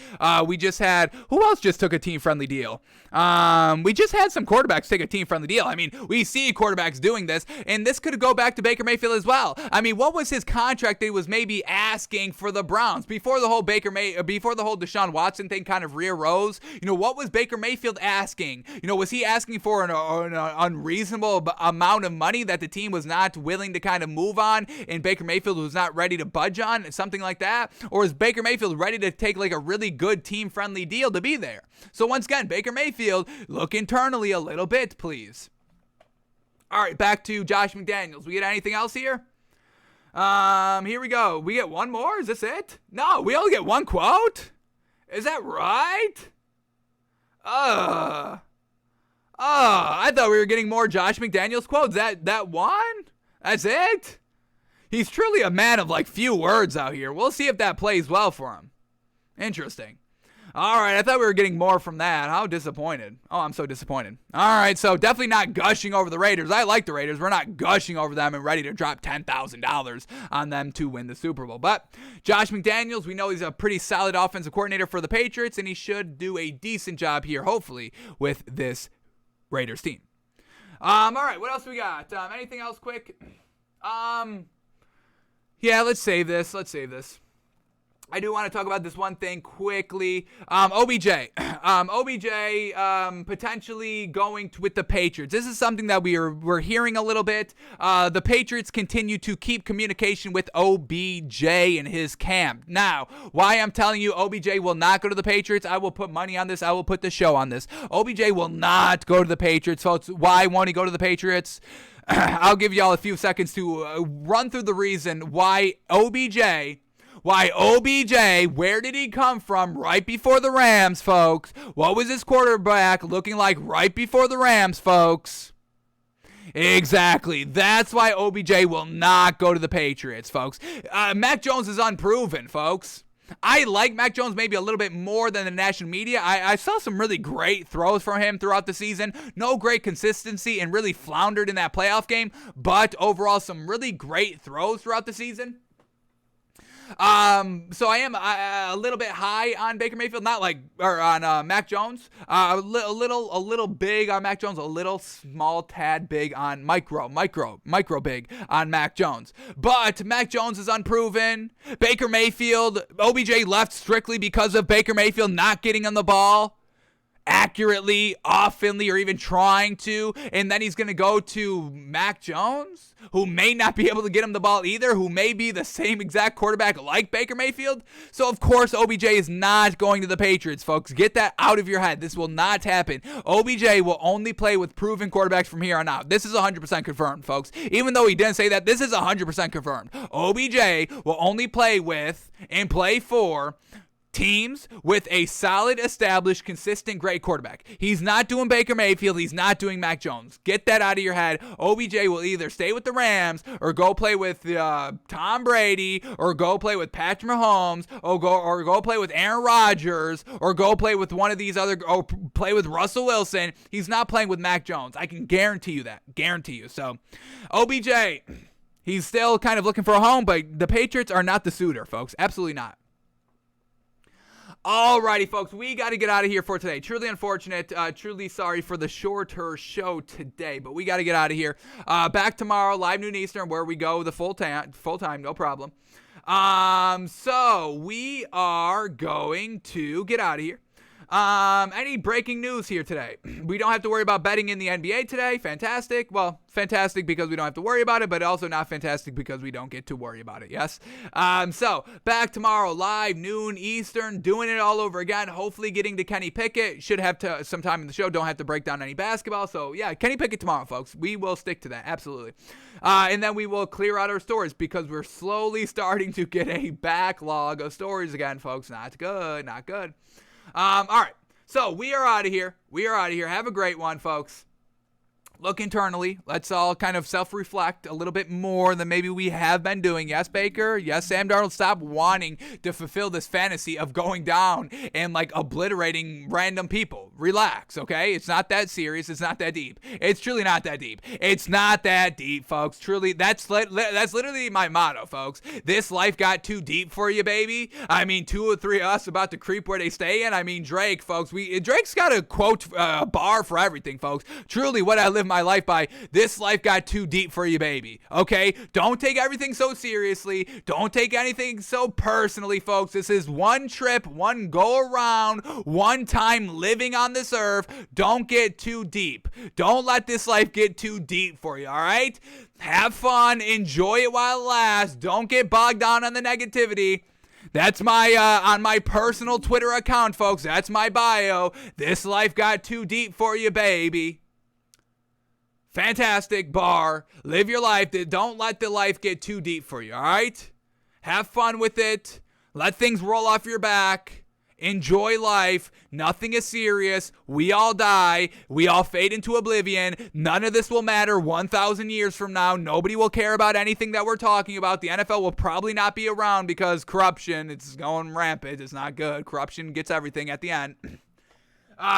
We just had, who else just took a team-friendly deal? We just had some quarterbacks take a team-friendly deal. I mean, we see quarterbacks doing this, and this could go back to Baker Mayfield as well. I mean, what was his contract that he was maybe asking for the Browns before the whole before the whole Deshaun Watson thing kind of rearose? What was Baker Mayfield asking? Was he asking for an unreasonable amount of money that the team was not willing to kind of move on and Baker Mayfield was not ready to budge on, something like that? Or is Baker Mayfield ready to take like a really good team-friendly deal to be there? So once again, Baker Mayfield, look internally a little bit, please. All right, back to Josh McDaniels. We get anything else here? Here we go. We get one more? Is this it? No, we only get one quote? Is that right? I thought we were getting more Josh McDaniels quotes. That one? That's it? He's truly a man of like few words out here. We'll see if that plays well for him. Interesting. All right, I thought we were getting more from that. How disappointed. Oh, I'm so disappointed. All right, so definitely not gushing over the Raiders. I like the Raiders. We're not gushing over them and ready to drop $10,000 on them to win the Super Bowl. But Josh McDaniels, we know he's a pretty solid offensive coordinator for the Patriots, and he should do a decent job here, hopefully, with this Raiders team. All right, what else we got? Anything else quick? Yeah, let's save this. I do want to talk about this one thing quickly. OBJ. OBJ potentially going with the Patriots. This is something that we're hearing a little bit. The Patriots continue to keep communication with OBJ in his camp. Now, why I'm telling you OBJ will not go to the Patriots, I will put money on this. I will put the show on this. OBJ will not go to the Patriots, folks. Why won't he go to the Patriots? I'll give y'all a few seconds to run through the reason why OBJ, where did he come from right before the Rams, folks? What was his quarterback looking like right before the Rams, folks? Exactly. That's why OBJ will not go to the Patriots, folks. Mac Jones is unproven, folks. I like Mac Jones maybe a little bit more than the national media. I saw some really great throws from him throughout the season. No great consistency and really floundered in that playoff game. But overall, some really great throws throughout the season. So I am a little bit high on Baker Mayfield, on Mac Jones. A little big on Mac Jones, a little small tad big on micro big on Mac Jones. But Mac Jones is unproven. Baker Mayfield, OBJ left strictly because of Baker Mayfield not getting on the ball accurately, oftenly, or even trying to, and then he's going to go to Mac Jones, who may not be able to get him the ball either, who may be the same exact quarterback like Baker Mayfield. So, of course, OBJ is not going to the Patriots, folks. Get that out of your head. This will not happen. OBJ will only play with proven quarterbacks from here on out. This is 100% confirmed, folks. Even though he didn't say that, this is 100% confirmed. OBJ will only play with and play for teams with a solid, established, consistent, great quarterback. He's not doing Baker Mayfield. He's not doing Mac Jones. Get that out of your head. OBJ will either stay with the Rams or go play with Tom Brady or go play with Patrick Mahomes or go play with Aaron Rodgers or go play with one of these other, or play with Russell Wilson. He's not playing with Mac Jones. I can guarantee you that. Guarantee you. So, OBJ, he's still kind of looking for a home, but the Patriots are not the suitor, folks. Absolutely not. Alrighty, folks, we got to get out of here for today. Truly unfortunate. Truly sorry for the shorter show today, but we got to get out of here. Back tomorrow, live noon Eastern, where we go the full time, no problem. So we are going to get out of here. Any breaking news here today? We don't have to worry about betting in the NBA today. Fantastic. Well, fantastic because we don't have to worry about it, but also not fantastic because we don't get to worry about it. Yes. So back tomorrow, live noon Eastern, doing it all over again. Hopefully getting to Kenny Pickett. Should have to some time in the show. Don't have to break down any basketball. So yeah, Kenny Pickett tomorrow, folks. We will stick to that. Absolutely. And then we will clear out our stories because we're slowly starting to get a backlog of stories again, folks. Not good. Not good. All right, so we are out of here. Have a great one, folks. Look internally. Let's all kind of self-reflect a little bit more than maybe we have been doing. Yes, Baker. Yes, Sam Darnold. Stop wanting to fulfill this fantasy of going down and like obliterating random people. Relax, okay? It's not that serious. It's not that deep. It's truly not that deep. It's not that deep, folks. Truly, that's literally my motto, folks. This life got too deep for you, baby. I mean, 2 or 3 of us about to creep where they stay in. I mean, Drake, folks. Drake's got a quote, bar for everything, folks. Truly, what I live my life by. This life got too deep for you, baby. Okay? Don't take everything so seriously. Don't take anything so personally, folks. This is one trip, one go around, one time living on this earth. Don't get too deep. Don't let this life get too deep for you, all right? Have fun. Enjoy it while it lasts. Don't get bogged down on the negativity. That's my, on my personal Twitter account, folks. That's my bio. This life got too deep for you, baby. Fantastic bar. Live your life. Don't let the life get too deep for you, all right? Have fun with it. Let things roll off your back. Enjoy life. Nothing is serious. We all die. We all fade into oblivion. None of this will matter 1,000 years from now. Nobody will care about anything that we're talking about. The NFL will probably not be around because corruption, it's going rampant. It's not good. Corruption gets everything at the end.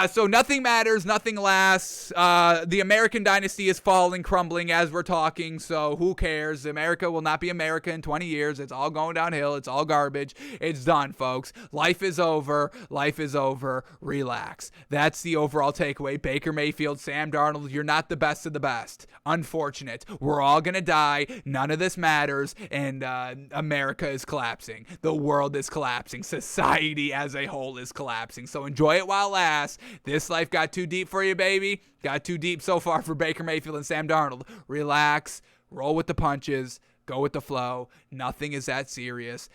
So nothing matters, nothing lasts. The American dynasty is falling, crumbling as we're talking, so who cares? America will not be America in 20 years. It's all going downhill. It's all garbage. It's done, folks. Life is over. Life is over. Relax. That's the overall takeaway. Baker Mayfield, Sam Darnold, you're not the best of the best. Unfortunate. We're all going to die. None of this matters, and America is collapsing. The world is collapsing. Society as a whole is collapsing. So enjoy it while it lasts. This life got too deep for you, baby. Got too deep so far for Baker Mayfield and Sam Darnold. Relax, roll with the punches, go with the flow. Nothing is that serious.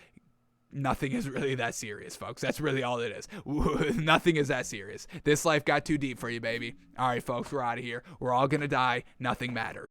Nothing is really that serious, folks. That's really all it is. Nothing is that serious. This life got too deep for you, baby. All right, folks, we're out of here. We're all going to die. Nothing matters.